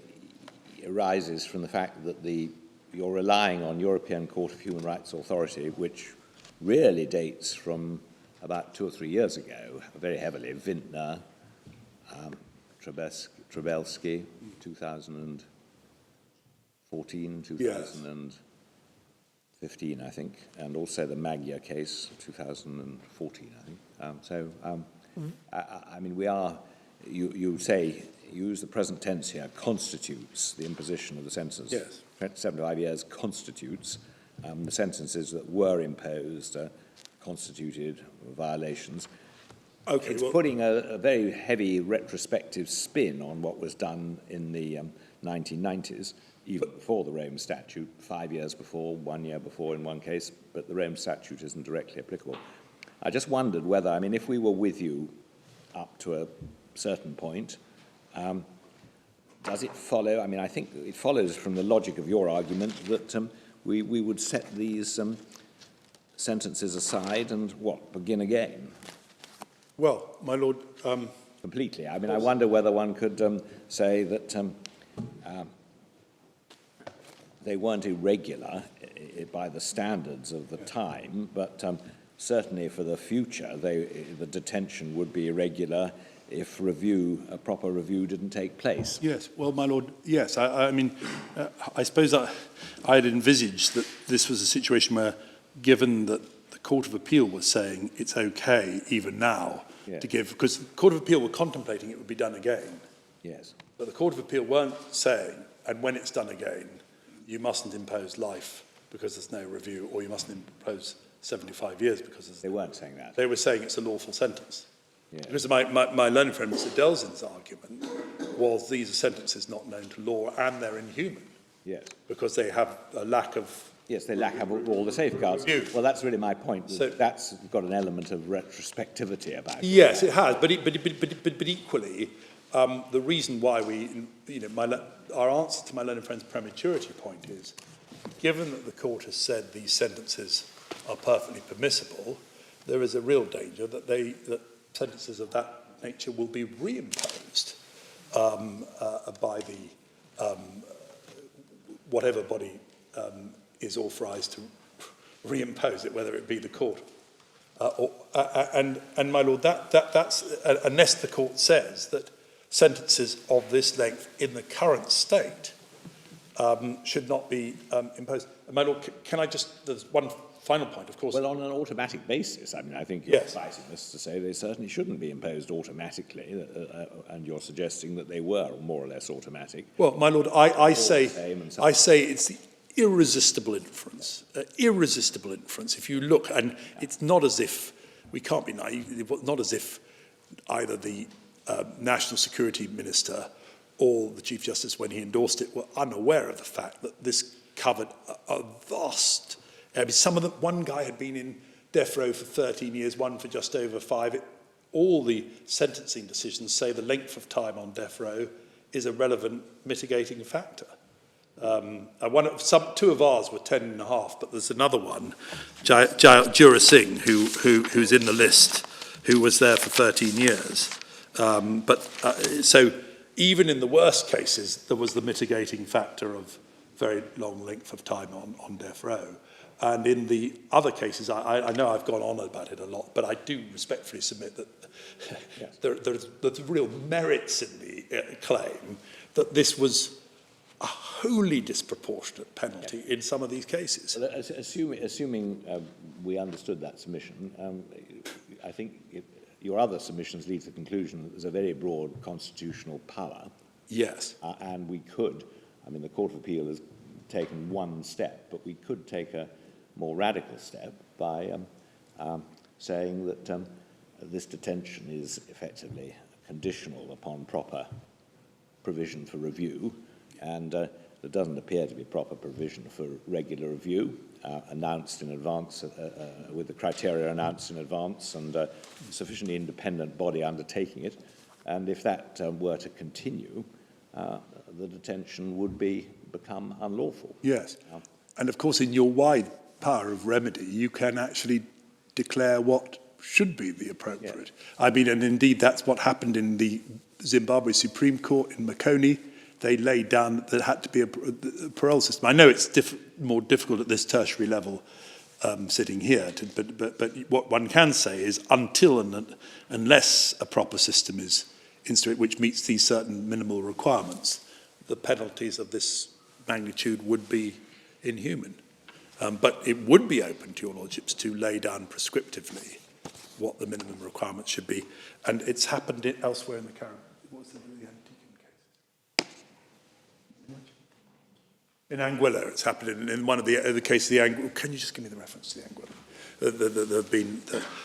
arises from the fact that you're relying on European Court of Human Rights Authority, which really dates from about 2 or 3 years ago, very heavily, Vintner, Trebelski, 2014, 2015, I think, and also the Magyar case, 2014, I think. I mean, you say, you use the present tense here, constitutes the imposition of the sentences. Yes. 75 years constitutes the sentences that were imposed constituted violations. Okay, it's putting a very heavy retrospective spin on what was done in the 1990s, even before the Rome Statute, 5 years before, 1 year before in one case, but the Rome Statute isn't directly applicable. I just wondered whether, I mean, if we were with you up to a certain point, does it follow? I mean, I think it follows from the logic of your argument that we would set these sentences aside and begin again? Well, my lord, Completely. I mean, I wonder whether one could say that they weren't irregular by the standards of the time, but certainly for the future, the detention would be irregular if a proper review didn't take place. yes, well, my lord, yes. I mean, I suppose I had envisaged that this was a situation where, given that the Court of Appeal was saying it's okay even now to give, because the Court of Appeal were contemplating it would be done again. Yes. But the Court of Appeal weren't saying, and when it's done again, you mustn't impose life because there's no review, or you mustn't impose 75 years because there's They weren't saying that. They were saying it's a lawful sentence. Yeah. Because my learned friend, Mr. Delzin's argument was these are sentences not known to law and they're inhuman. Yes. Because they have a lack of... Yes, they lack all the safeguards. Review. Well, that's really my point. So- That's got an element of retrospectivity about it. Yes, it has, but equally, the reason why our answer to my learned friend's prematurity point is, given that the court has said these sentences are perfectly permissible, there is a real danger that sentences of that nature will be reimposed by the whatever body is authorised to reimpose it, whether it be the court. And my lord, that's unless the court says that sentences of this length in the current state should not be imposed. And my lord, can I just, there's one final point, of course. Well, on an automatic basis, I mean, I think Yes. you're advising us to say they certainly shouldn't be imposed automatically, and you're suggesting that they were more or less automatic. Well, my lord, I say same and so it's the irresistible inference. Irresistible inference. If you look, and it's not as if, we can't be naive, not as if either the National Security Minister or the Chief Justice, when he endorsed it, were unaware of the fact that this covered a vast... I mean, some of them, one guy had been in death row for 13 years, one for just over 5. All the sentencing decisions say the length of time on death row is a relevant mitigating factor. Two of ours were 10 and a half, but there's another one, Jura Singh, who's in the list, who was there for 13 years. So even in the worst cases, there was the mitigating factor of very long length of time on death row. And in the other cases, I know I've gone on about it a lot, but I do respectfully submit that Yes. there's real merits in the claim that this was a wholly disproportionate penalty in some of these cases. Well, assuming we understood that submission, I think your other submissions lead to the conclusion that there's a very broad constitutional power. Yes. And we could, I mean, the Court of Appeal has taken one step, but we could take a more radical step by saying that this detention is effectively conditional upon proper provision for review, and there doesn't appear to be proper provision for regular review announced in advance, with the criteria announced in advance, and sufficiently independent body undertaking it. And if that were to continue, the detention would become unlawful. Yes. And of course, in your wide power of remedy, you can actually declare what should be the appropriate. Yes. I mean, and indeed, that's what happened in the Zimbabwe Supreme Court in Makoni. They laid down that there had to be a parole system. I know it's more difficult at this tertiary level sitting here, but what one can say is until and unless a proper system is instituted which meets these certain minimal requirements, the penalties of this magnitude would be inhuman. But it would be open to your lordships to lay down prescriptively what the minimum requirements should be. And it's happened elsewhere in the Caribbean. What's the Antiquan case? In Anguilla, it's happened in one of the cases of the Anguilla. Can you just give me the reference to the Anguilla?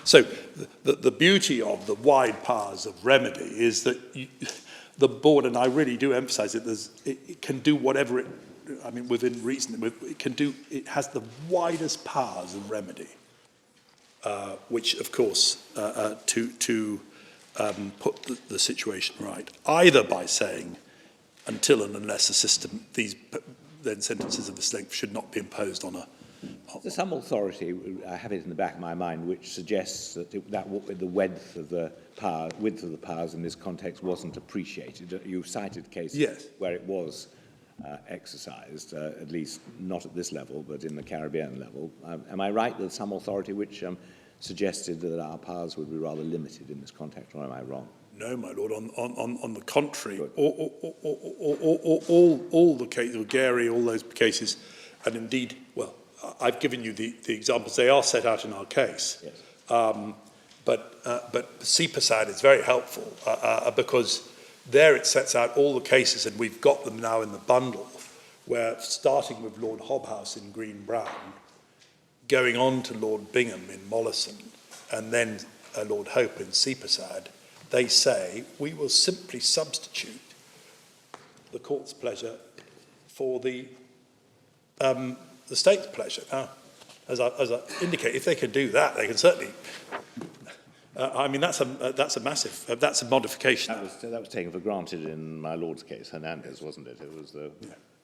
So the beauty of the wide powers of remedy is that the board, and I really do emphasise it can do whatever within reason. It has the widest powers of remedy, which, of course, to put the situation right, either by saying until and unless a system, then sentences of this length should not be imposed on There's some authority, I have it in the back of my mind, which suggests that the width of the powers in this context wasn't appreciated. You've cited cases where it was exercised, at least not at this level, but in the Caribbean level. Am I right that some authority which suggested that our powers would be rather limited in this context, or am I wrong? No, my lord. On the contrary, all the cases, Gary, all those cases, and indeed, well, I've given you the examples. They are set out in our case. Yes. But CPC is very helpful because there it sets out all the cases, and we've got them now in the bundle, where starting with Lord Hobhouse in Green Brown, going on to Lord Bingham in Mollison, and then Lord Hope in CPC, they say we will simply substitute the court's pleasure for the state's pleasure. Now, as I indicate, if they can do that, they can certainly. I mean, that's a massive, that's a modification. That was taken for granted in my lord's case, Hernandez, wasn't it? It was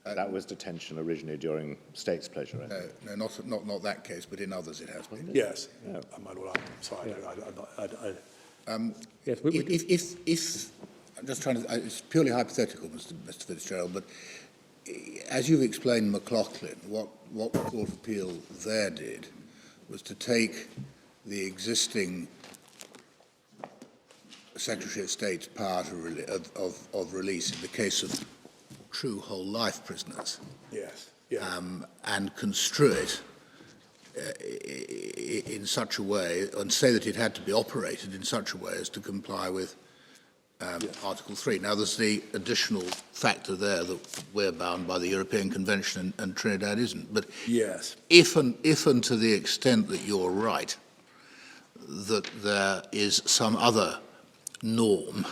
that was detention originally during state's pleasure. No, not that case, but in others it has been. Yes. Yeah. My lord, I'm sorry. Yes, If I'm just trying to, it's purely hypothetical, Mr. Fitzgerald, but as you've explained McLaughlin, what the Court of Appeal there did was to take the existing Secretary of State's power of release in the case of true whole life prisoners, Yes. Yeah. and construe it in such a way, and say that it had to be operated in such a way as to comply with Article 3. Now, there's the additional factor there that we're bound by the European Convention and Trinidad isn't. But Yes. if and to the extent that you're right, that there is some other norm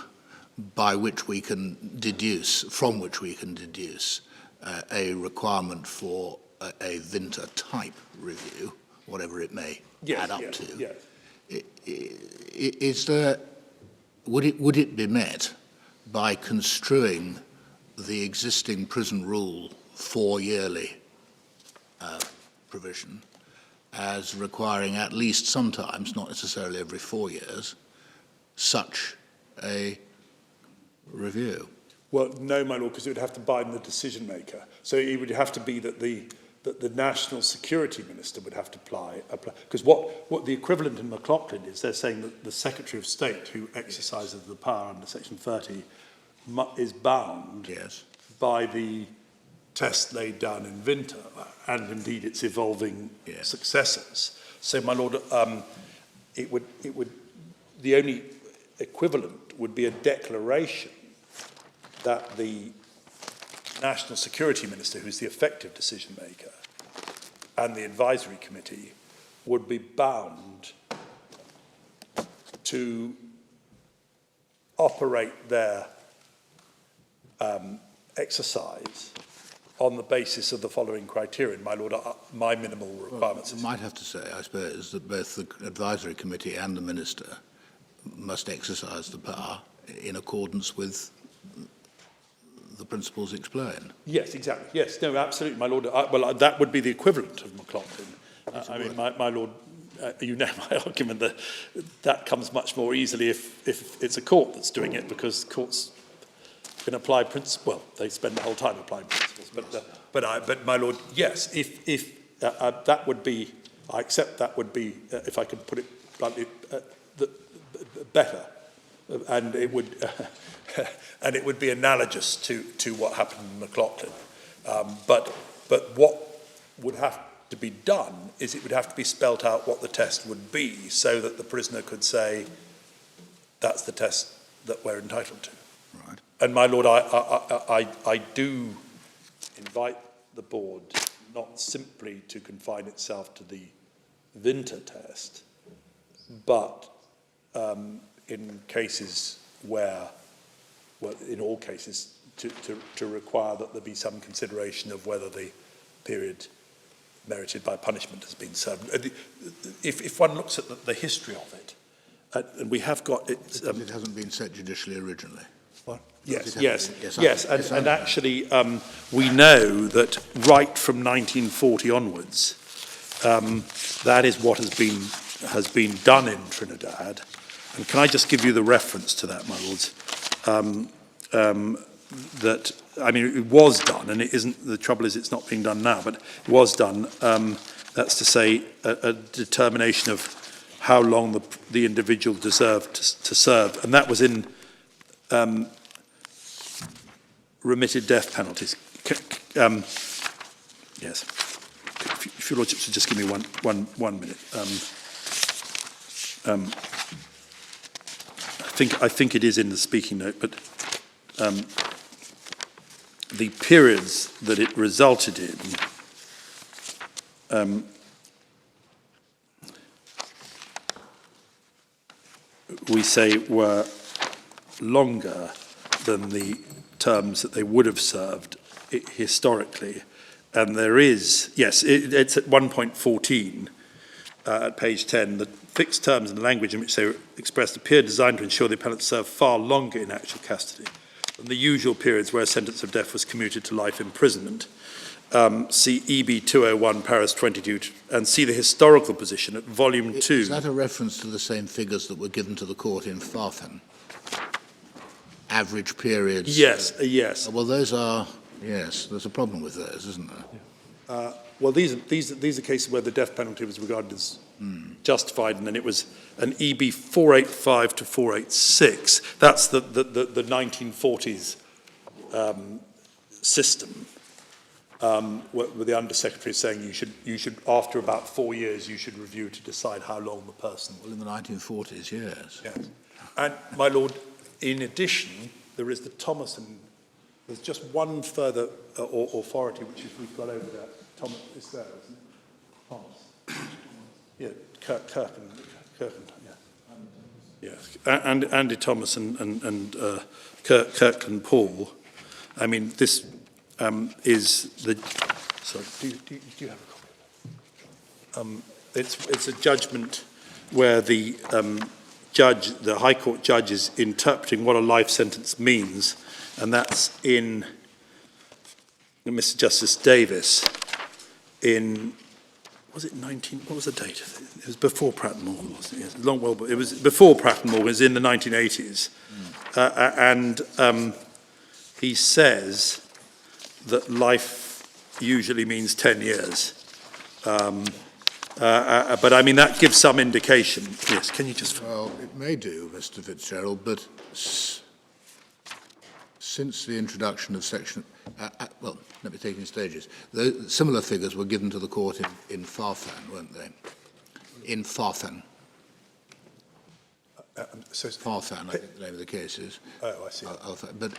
by which we can deduce, from which we can deduce a requirement for a Vinter type review, whatever it may add up to. Yes. Is there, would it be met by construing the existing prison rule 4-yearly provision as requiring at least sometimes, not necessarily every 4 years, such a review? Well, no, my lord, because it would have to bind the decision maker. So it would have to be that the national security minister would have to apply. Because what the equivalent in McLaughlin is, they're saying that the Secretary of State, who exercises the power under Section 30, is bound by the test laid down in Vinter, and indeed its evolving successors. So, my lord, it would the only equivalent would be a declaration that the National Security Minister, who's the effective decision maker, and the advisory committee would be bound to operate their exercise on the basis of the following criterion. My lord, my minimal requirements. Well, I might have to say, I suppose, that both the advisory committee and the minister must exercise the power in accordance with the principles explained. Yes, exactly. Yes, no, absolutely, my lord. Well, that would be the equivalent of McLaughlin. I mean, my lord, you know my argument that comes much more easily if it's a court that's doing it, because courts can apply principles. Well, they spend the whole time applying principles. But my lord, yes, if that would be, I accept that would be, if I could put it bluntly, better, and it would. And it would be analogous to what happened in McLaughlin. But what would have to be done is it would have to be spelt out what the test would be, so that the prisoner could say, that's the test that we're entitled to. Right. And my lord, I do invite the board not simply to confine itself to the Vinter test, but in cases where, well, in all cases, to require that there be some consideration of whether the period merited by punishment has been served. If one looks at the history of it, and we have got it... it hasn't been set judicially originally. What? Yes. And actually, we know that right from 1940 onwards, That is what has been done in Trinidad. And can I just give you the reference to that, my lords? That, I mean, it was done, and it isn't, the trouble is it's not being done now, but it was done. That's to say, a determination of how long the individual deserved to serve. And that was in remitted death penalties. Yes. If your lordships would just give me one minute. I think it is in the speaking note, but the periods that it resulted in we say were longer than the terms that they would have served historically. And there is, yes, it's at 1.14 at page 10, the fixed terms and the language in which they were expressed appear designed to ensure the appellant served far longer in actual custody than the usual periods where a sentence of death was commuted to life imprisonment. See EB 201, Paris 22, and see the historical position at volume 2. Is that a reference to the same figures that were given to the court in Farfen? Average periods? Yes, yes. Well, those are, yes, there's a problem with those, isn't there? Yeah. Well, these are cases where the death penalty was regarded as justified, and then it was an EB 485 to 486. That's the 1940s system, where the Undersecretary is saying you should after about 4 years you should review to decide how long the person. Well, in the 1940s, yes. Yes. And my lord, in addition, there is the Thomason. There's just one further authority which is we've got over there. Thomas is there, isn't it? Thomas. Yeah, Kirkland, yeah. Yeah, and Andy Thomas and Kirkland Paul. I mean, this is the. Sorry, do you have a copy? It's a judgment where the judge, the High Court judge, is interpreting what a life sentence means, and that's in Mr. Justice Davis. In, was it 19, what was the date? It was before Pratt and Morgan, wasn't it? Yes, long, well, it was before Pratt and Morgan, it was in the 1980s. And he says that life usually means 10 years. But I mean, that gives some indication. Yes, can you just... Well, it may do, Mr. Fitzgerald, but since the introduction of section... well, let me take it in stages. Similar figures were given to the court in Farfen, weren't they? In Farfen. Farfen, I think the name of the case is. Oh, I see. But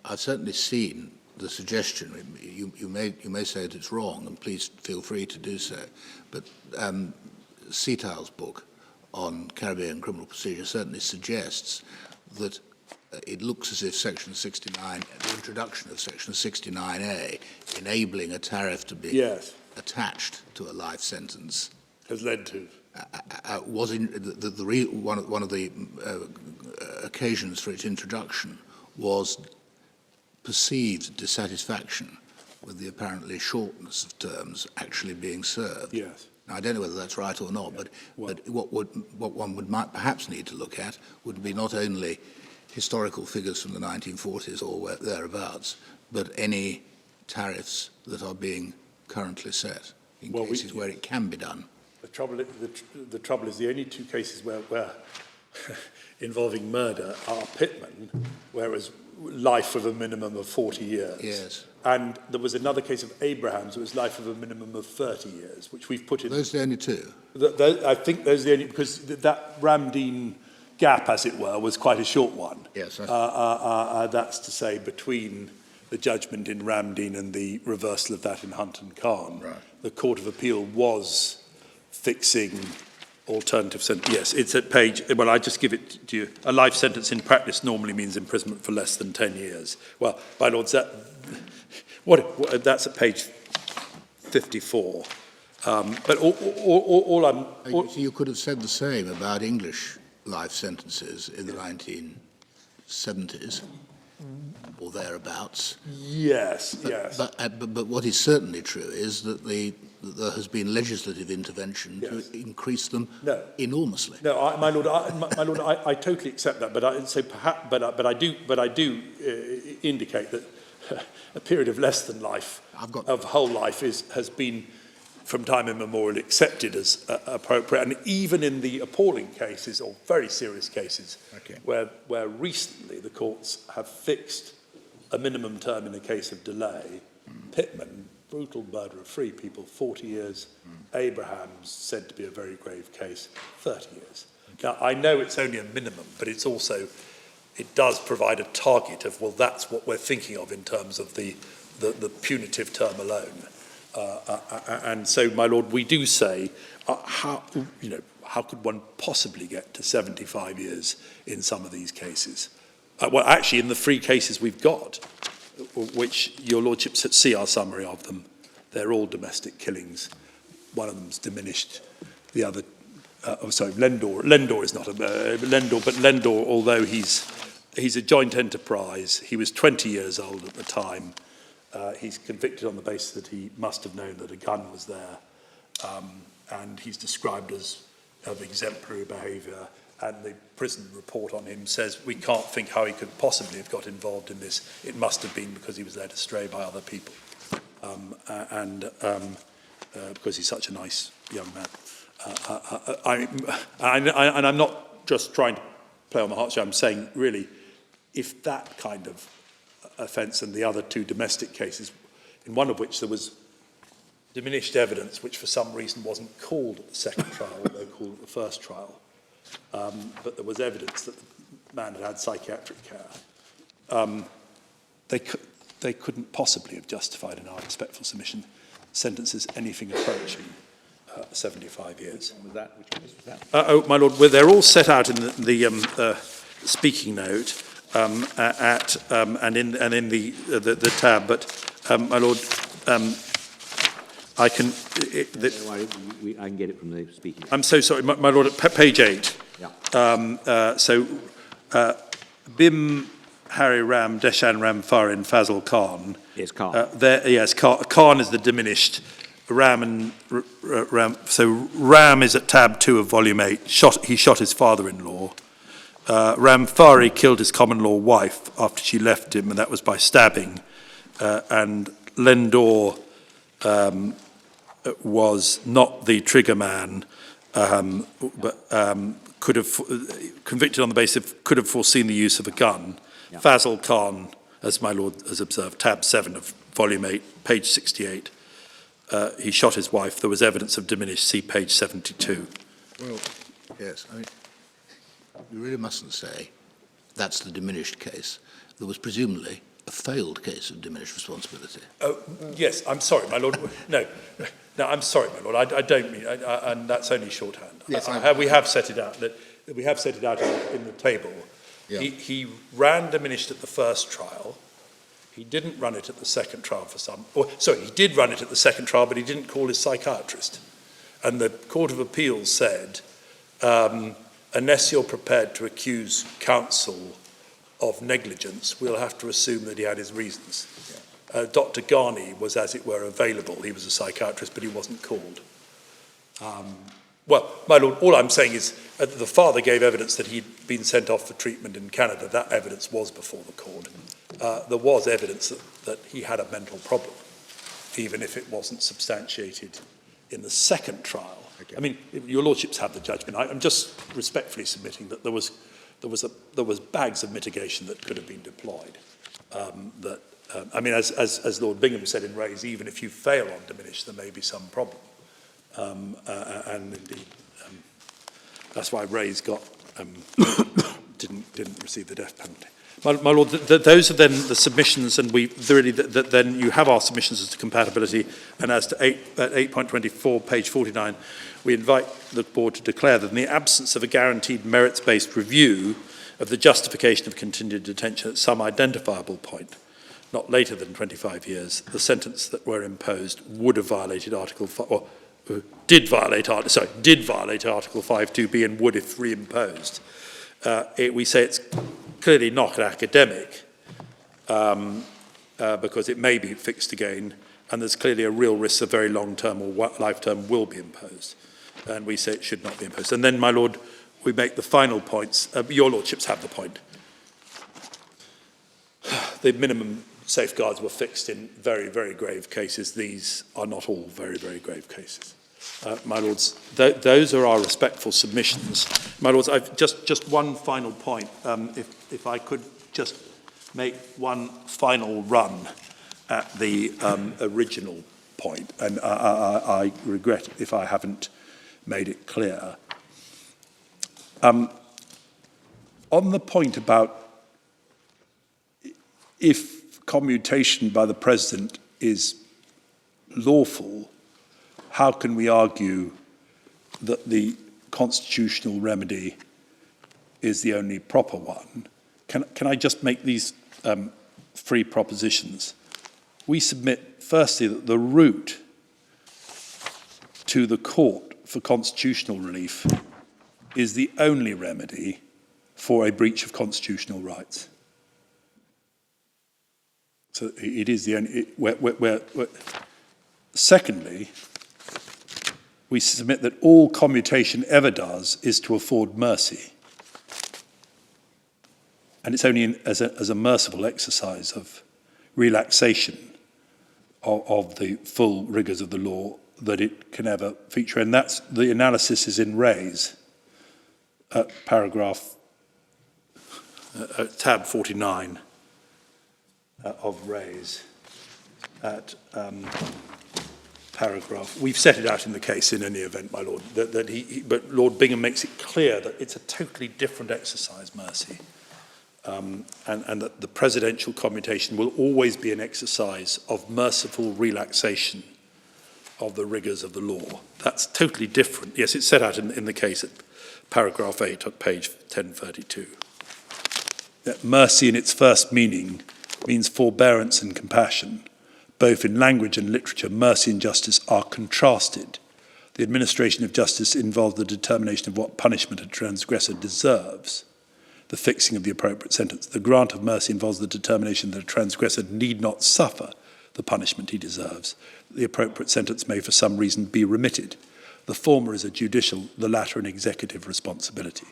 I've certainly seen the suggestion. You may say that it's wrong, and please feel free to do so. But Setal's book on Caribbean criminal procedure certainly suggests that it looks as if Section 69, the introduction of Section 69A, enabling a tariff to be attached to a life sentence, has led to was in one of the occasions for its introduction was perceived dissatisfaction with the apparently shortness of terms actually being served. Yes. Now, I don't know whether that's right or not, but what one would might perhaps need to look at would be not only historical figures from the 1940s or thereabouts, but any tariffs that are being currently set in cases where it can be done. The trouble is the only two cases where involving murder are Pittman, where it was life with a minimum of 40 years. Yes. And there was another case of Abraham's, it was life of a minimum of 30 years, which we've put in. Those are the only two? I think those are the only, because that Ramdean gap, as it were, was quite a short one. Yes. That's to say, between the judgment in Ramdean and the reversal of that in Hunt and Khan, right. The Court of Appeal was fixing alternative sentence. Yes, it's at page, well, I just give it to you. A life sentence in practice normally means imprisonment for less than 10 years. Well, my lords, that's at page 54. But all I'm... So you could have said the same about English life sentences in the 1970s. or thereabouts. Yes, yes. But what is certainly true is that there has been legislative intervention to increase them enormously. No, my lord, I totally accept that, but I do indicate that a period of less than life, of whole life, has been from time immemorial accepted as appropriate, and even in the appalling cases or very serious cases where recently the courts have fixed a minimum term in the case of delay. Pittman, brutal murder of 3 people, 40 years. Abraham's said to be a very grave case, 30 years. Now, I know it's only a minimum, but it's also, it does provide a target of, well, that's what we're thinking of in terms of the punitive term alone. And so, my lord, we do say, how could one possibly get to 75 years in some of these cases? Well, actually, in the 3 cases we've got, which your lordships see our summary of them, they're all domestic killings. One of them's diminished. The other, Lendore is not a Lendore, but Lendore, although he's a joint enterprise, he was 20 years old at the time. He's convicted on the basis that he must have known that a gun was there, and he's described as of exemplary behaviour. And the prison report on him says we can't think how he could possibly have got involved in this. It must have been because he was led astray by other people, because he's such a nice young man. And I'm not just trying to play on the heartstrings. I'm saying, really, if that kind of offence and the other 2 domestic cases, in one of which there was diminished evidence, which for some reason wasn't called at the second trial, although called at the first trial, but there was evidence that the man had psychiatric care. They couldn't possibly have justified, in our respectful submission, sentences anything approaching 75 years. Which one was that? Oh, my lord, they're all set out in the speaking note and in the tab. But my lord, I can. I can get it from the speaking note. I'm so sorry, my lord. At page 8. Yeah. Bim, Harry Ram, Deshan Ram Farin, Fazl Khan. Yes, Khan. Khan is the diminished. Ram and Ram. So Ram is at tab 2 of volume 8. He shot his father-in-law. Ram Fari killed his common-law wife after she left him, and that was by stabbing. And Lendore was not the trigger man, but could have convicted on the basis of could have foreseen the use of a gun. Yeah. Fazl Khan, as my lord has observed, tab 7 of volume 8, page 68. He shot his wife. There was evidence of diminished. See page 72. Well, yes. I mean, you really mustn't say that's the diminished case. There was presumably a failed case of diminished responsibility. Oh, yes. I'm sorry, my lord. No, I'm sorry, my lord. I don't mean, and that's only shorthand. Yes, we have set it out. We have set it out in the table. Yeah. He ran diminished at the first trial. He didn't run it at the second trial he did run it at the second trial, but he didn't call his psychiatrist. And the Court of Appeals said, unless you're prepared to accuse counsel of negligence, we'll have to assume that he had his reasons. Yeah. Dr. Ghani was, as it were, available. He was a psychiatrist, but he wasn't called. Well, my lord, all I'm saying is the father gave evidence that he'd been sent off for treatment in Canada. That evidence was before the court. There was evidence that he had a mental problem, even if it wasn't substantiated in the second trial. Okay. I mean, your lordships have the judgment. I'm just respectfully submitting that there was bags of mitigation that could have been deployed. As Lord Bingham said in Ray's, even if you fail on diminished, there may be some problem. And indeed, that's why Ray's didn't receive the death penalty. My lord, those are then the submissions, and then you have our submissions as to compatibility. And as to 8.24, page 49, we invite the board to declare that in the absence of a guaranteed merits-based review of the justification of continued detention at some identifiable point, not later than 25 years, the sentence that were imposed would have violated Article 5, or did violate Article 5.2b and would if reimposed. We say it's clearly not academic, because it may be fixed again, and there's clearly a real risk of very long-term or life-term will be imposed. And we say it should not be imposed. And then, my Lord, we make the final points. Your Lordships have the point. The minimum safeguards were fixed in very, very grave cases. These are not all very, very grave cases. My Lords, those are our respectful submissions. My Lords, I've just one final point. If I could just make one final run at the original point, and I regret if I haven't made it clear. On the point about if commutation by the President is lawful, how can we argue that the constitutional remedy is the only proper one? Can I just make these three propositions? We submit, firstly, that the route to the court for constitutional relief is the only remedy for a breach of constitutional rights. So it is the only... Secondly, we submit that all commutation ever does is to afford mercy. And it's only as a merciful exercise of relaxation of the full rigours of the law that it can ever feature. And that's the analysis is in Ray's paragraph, tab 49 of Ray's at paragraph. We've set it out in the case in any event, my Lord, but Lord Bingham makes it clear that it's a totally different exercise, mercy. And that the presidential commutation will always be an exercise of merciful relaxation of the rigours of the law. That's totally different. Yes, it's set out in the case at paragraph 8 on page 1032. That mercy in its first meaning means forbearance and compassion. Both in language and literature, mercy and justice are contrasted. The administration of justice involves the determination of what punishment a transgressor deserves, the fixing of the appropriate sentence. The grant of mercy involves the determination that a transgressor need not suffer the punishment he deserves. The appropriate sentence may for some reason be remitted. The former is a judicial, the latter an executive responsibility.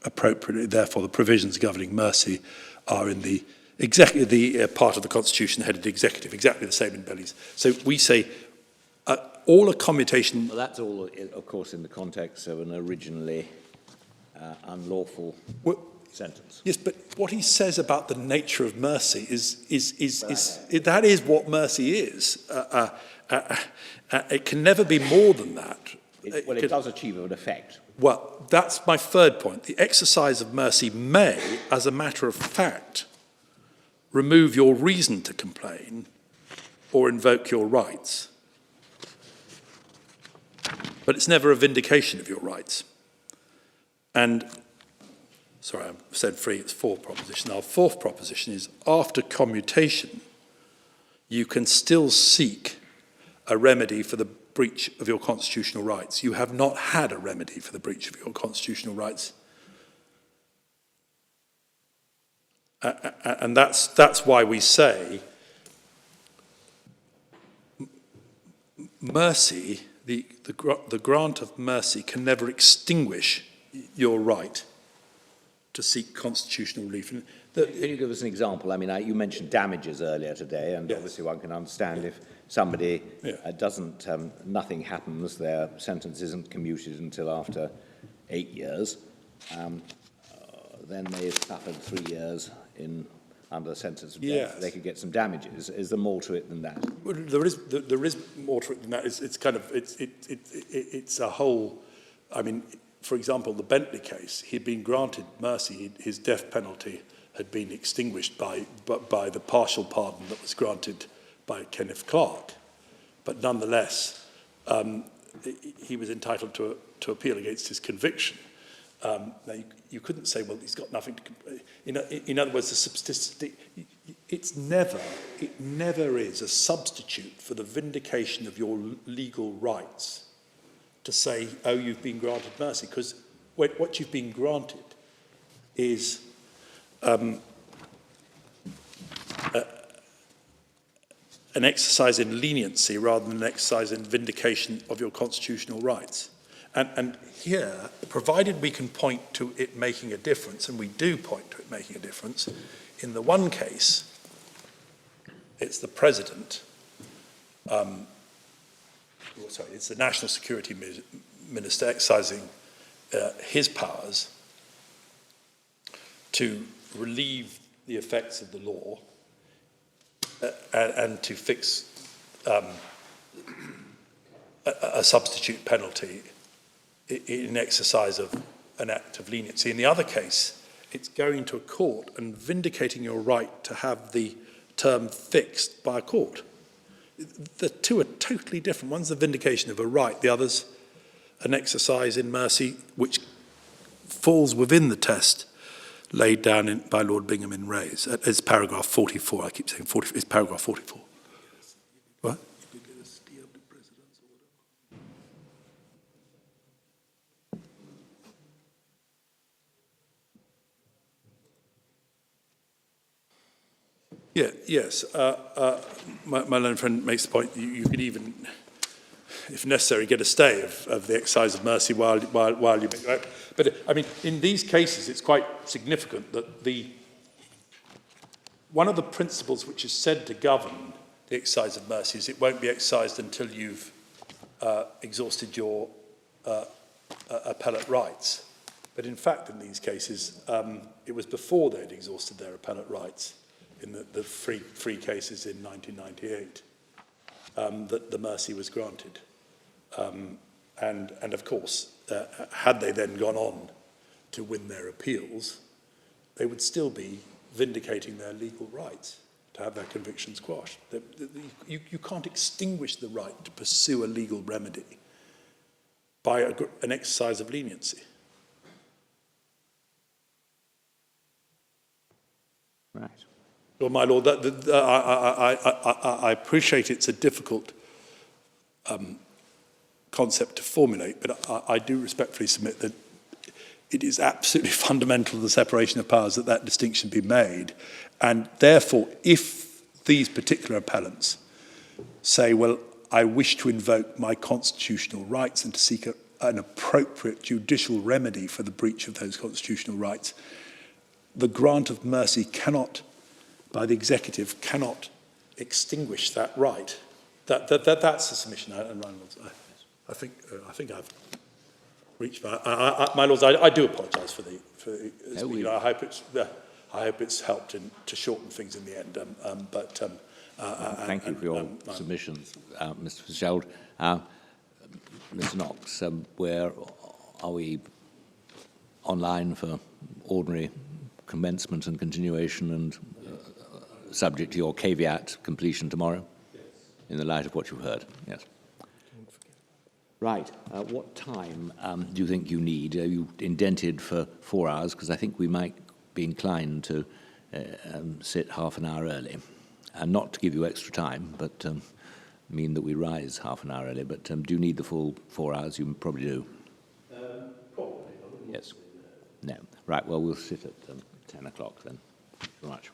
Appropriately, therefore, the provisions governing mercy are in the part of the Constitution headed executive, exactly the same in Bellies. So we say all a commutation... Well, that's all, of course, in the context of an originally unlawful sentence. Yes, but what he says about the nature of mercy that is what mercy is. It can never be more than that. It does achieve an effect. Well, that's my third point. The exercise of mercy may, as a matter of fact, remove your reason to complain or invoke your rights. But it's never a vindication of your rights. And, sorry, I said three, it's four proposition. Our fourth proposition is after commutation, you can still seek a remedy for the breach of your constitutional rights. You have not had a remedy for the breach of your constitutional rights. And that's why we say mercy, the grant of mercy can never extinguish your right to seek constitutional relief. And can you give us an example? I mean, you mentioned damages earlier today, and yes, obviously one can understand if somebody doesn't, nothing happens, their sentence isn't commuted until after 8 years, then they've suffered 3 years under sentence of death. They could get some damages. Is there more to it than that? Well, there is more to it than that. It's a whole. I mean, for example, the Bentley case. He'd been granted mercy. His death penalty had been extinguished by the partial pardon that was granted by Kenneth Clark, but nonetheless, he was entitled to appeal against his conviction. Now, you couldn't say, well, he's got nothing to... In other words, it never is a substitute for the vindication of your legal rights to say, oh, you've been granted mercy, because what you've been granted is an exercise in leniency rather than an exercise in vindication of your constitutional rights. And here, provided we can point to it making a difference, and we do point to it making a difference, in the one case, it's the President, it's the National Security Minister exercising his powers to relieve the effects of the law and to fix a substitute penalty in exercise of an act of leniency. In the other case, it's going to a court and vindicating your right to have the term fixed by a court. The two are totally different. One's the vindication of a right, the other's an exercise in mercy which falls within the test laid down by Lord Bingham in Ray's. It's paragraph 44. I keep saying 40. It's paragraph 44. What? Yeah, yes. My learned friend makes the point you could even, if necessary, get a stay of the exercise of mercy while you make right. But I mean, in these cases, it's quite significant that one of the principles which is said to govern the exercise of mercy is it won't be exercised until you've exhausted your appellate rights. But in fact, in these cases, it was before they'd exhausted their appellate rights in the free cases in 1998 that the mercy was granted. And of course, had they then gone on to win their appeals, they would still be vindicating their legal rights to have their convictions quashed. You can't extinguish the right to pursue a legal remedy by an exercise of leniency. Right. Well, my Lord, I appreciate it's a difficult concept to formulate, but I do respectfully submit that it is absolutely fundamental to the separation of powers that distinction be made. And therefore, if these particular appellants say, well, I wish to invoke my constitutional rights and to seek an appropriate judicial remedy for the breach of those constitutional rights, the grant of mercy by the executive cannot extinguish that right. That's the submission. I think I've reached my Lords. I do apologise for speaking. I hope it's helped to shorten things in the end. Thank you for your submissions, Mr. Fitzgerald. Ms. Knox, where are we online for ordinary commencement and continuation and subject to your caveat completion tomorrow? Yes. In the light of what you've heard? Yes. Right. What time do you think you need? Are you indented for 4 hours? Because I think we might be inclined to sit half an hour early. And not to give you extra time, but mean that we rise half an hour early. But do you need the full 4 hours? You probably do. Probably. Yes. No. Right. Well, we'll sit at 10 o'clock then. Thank you very much.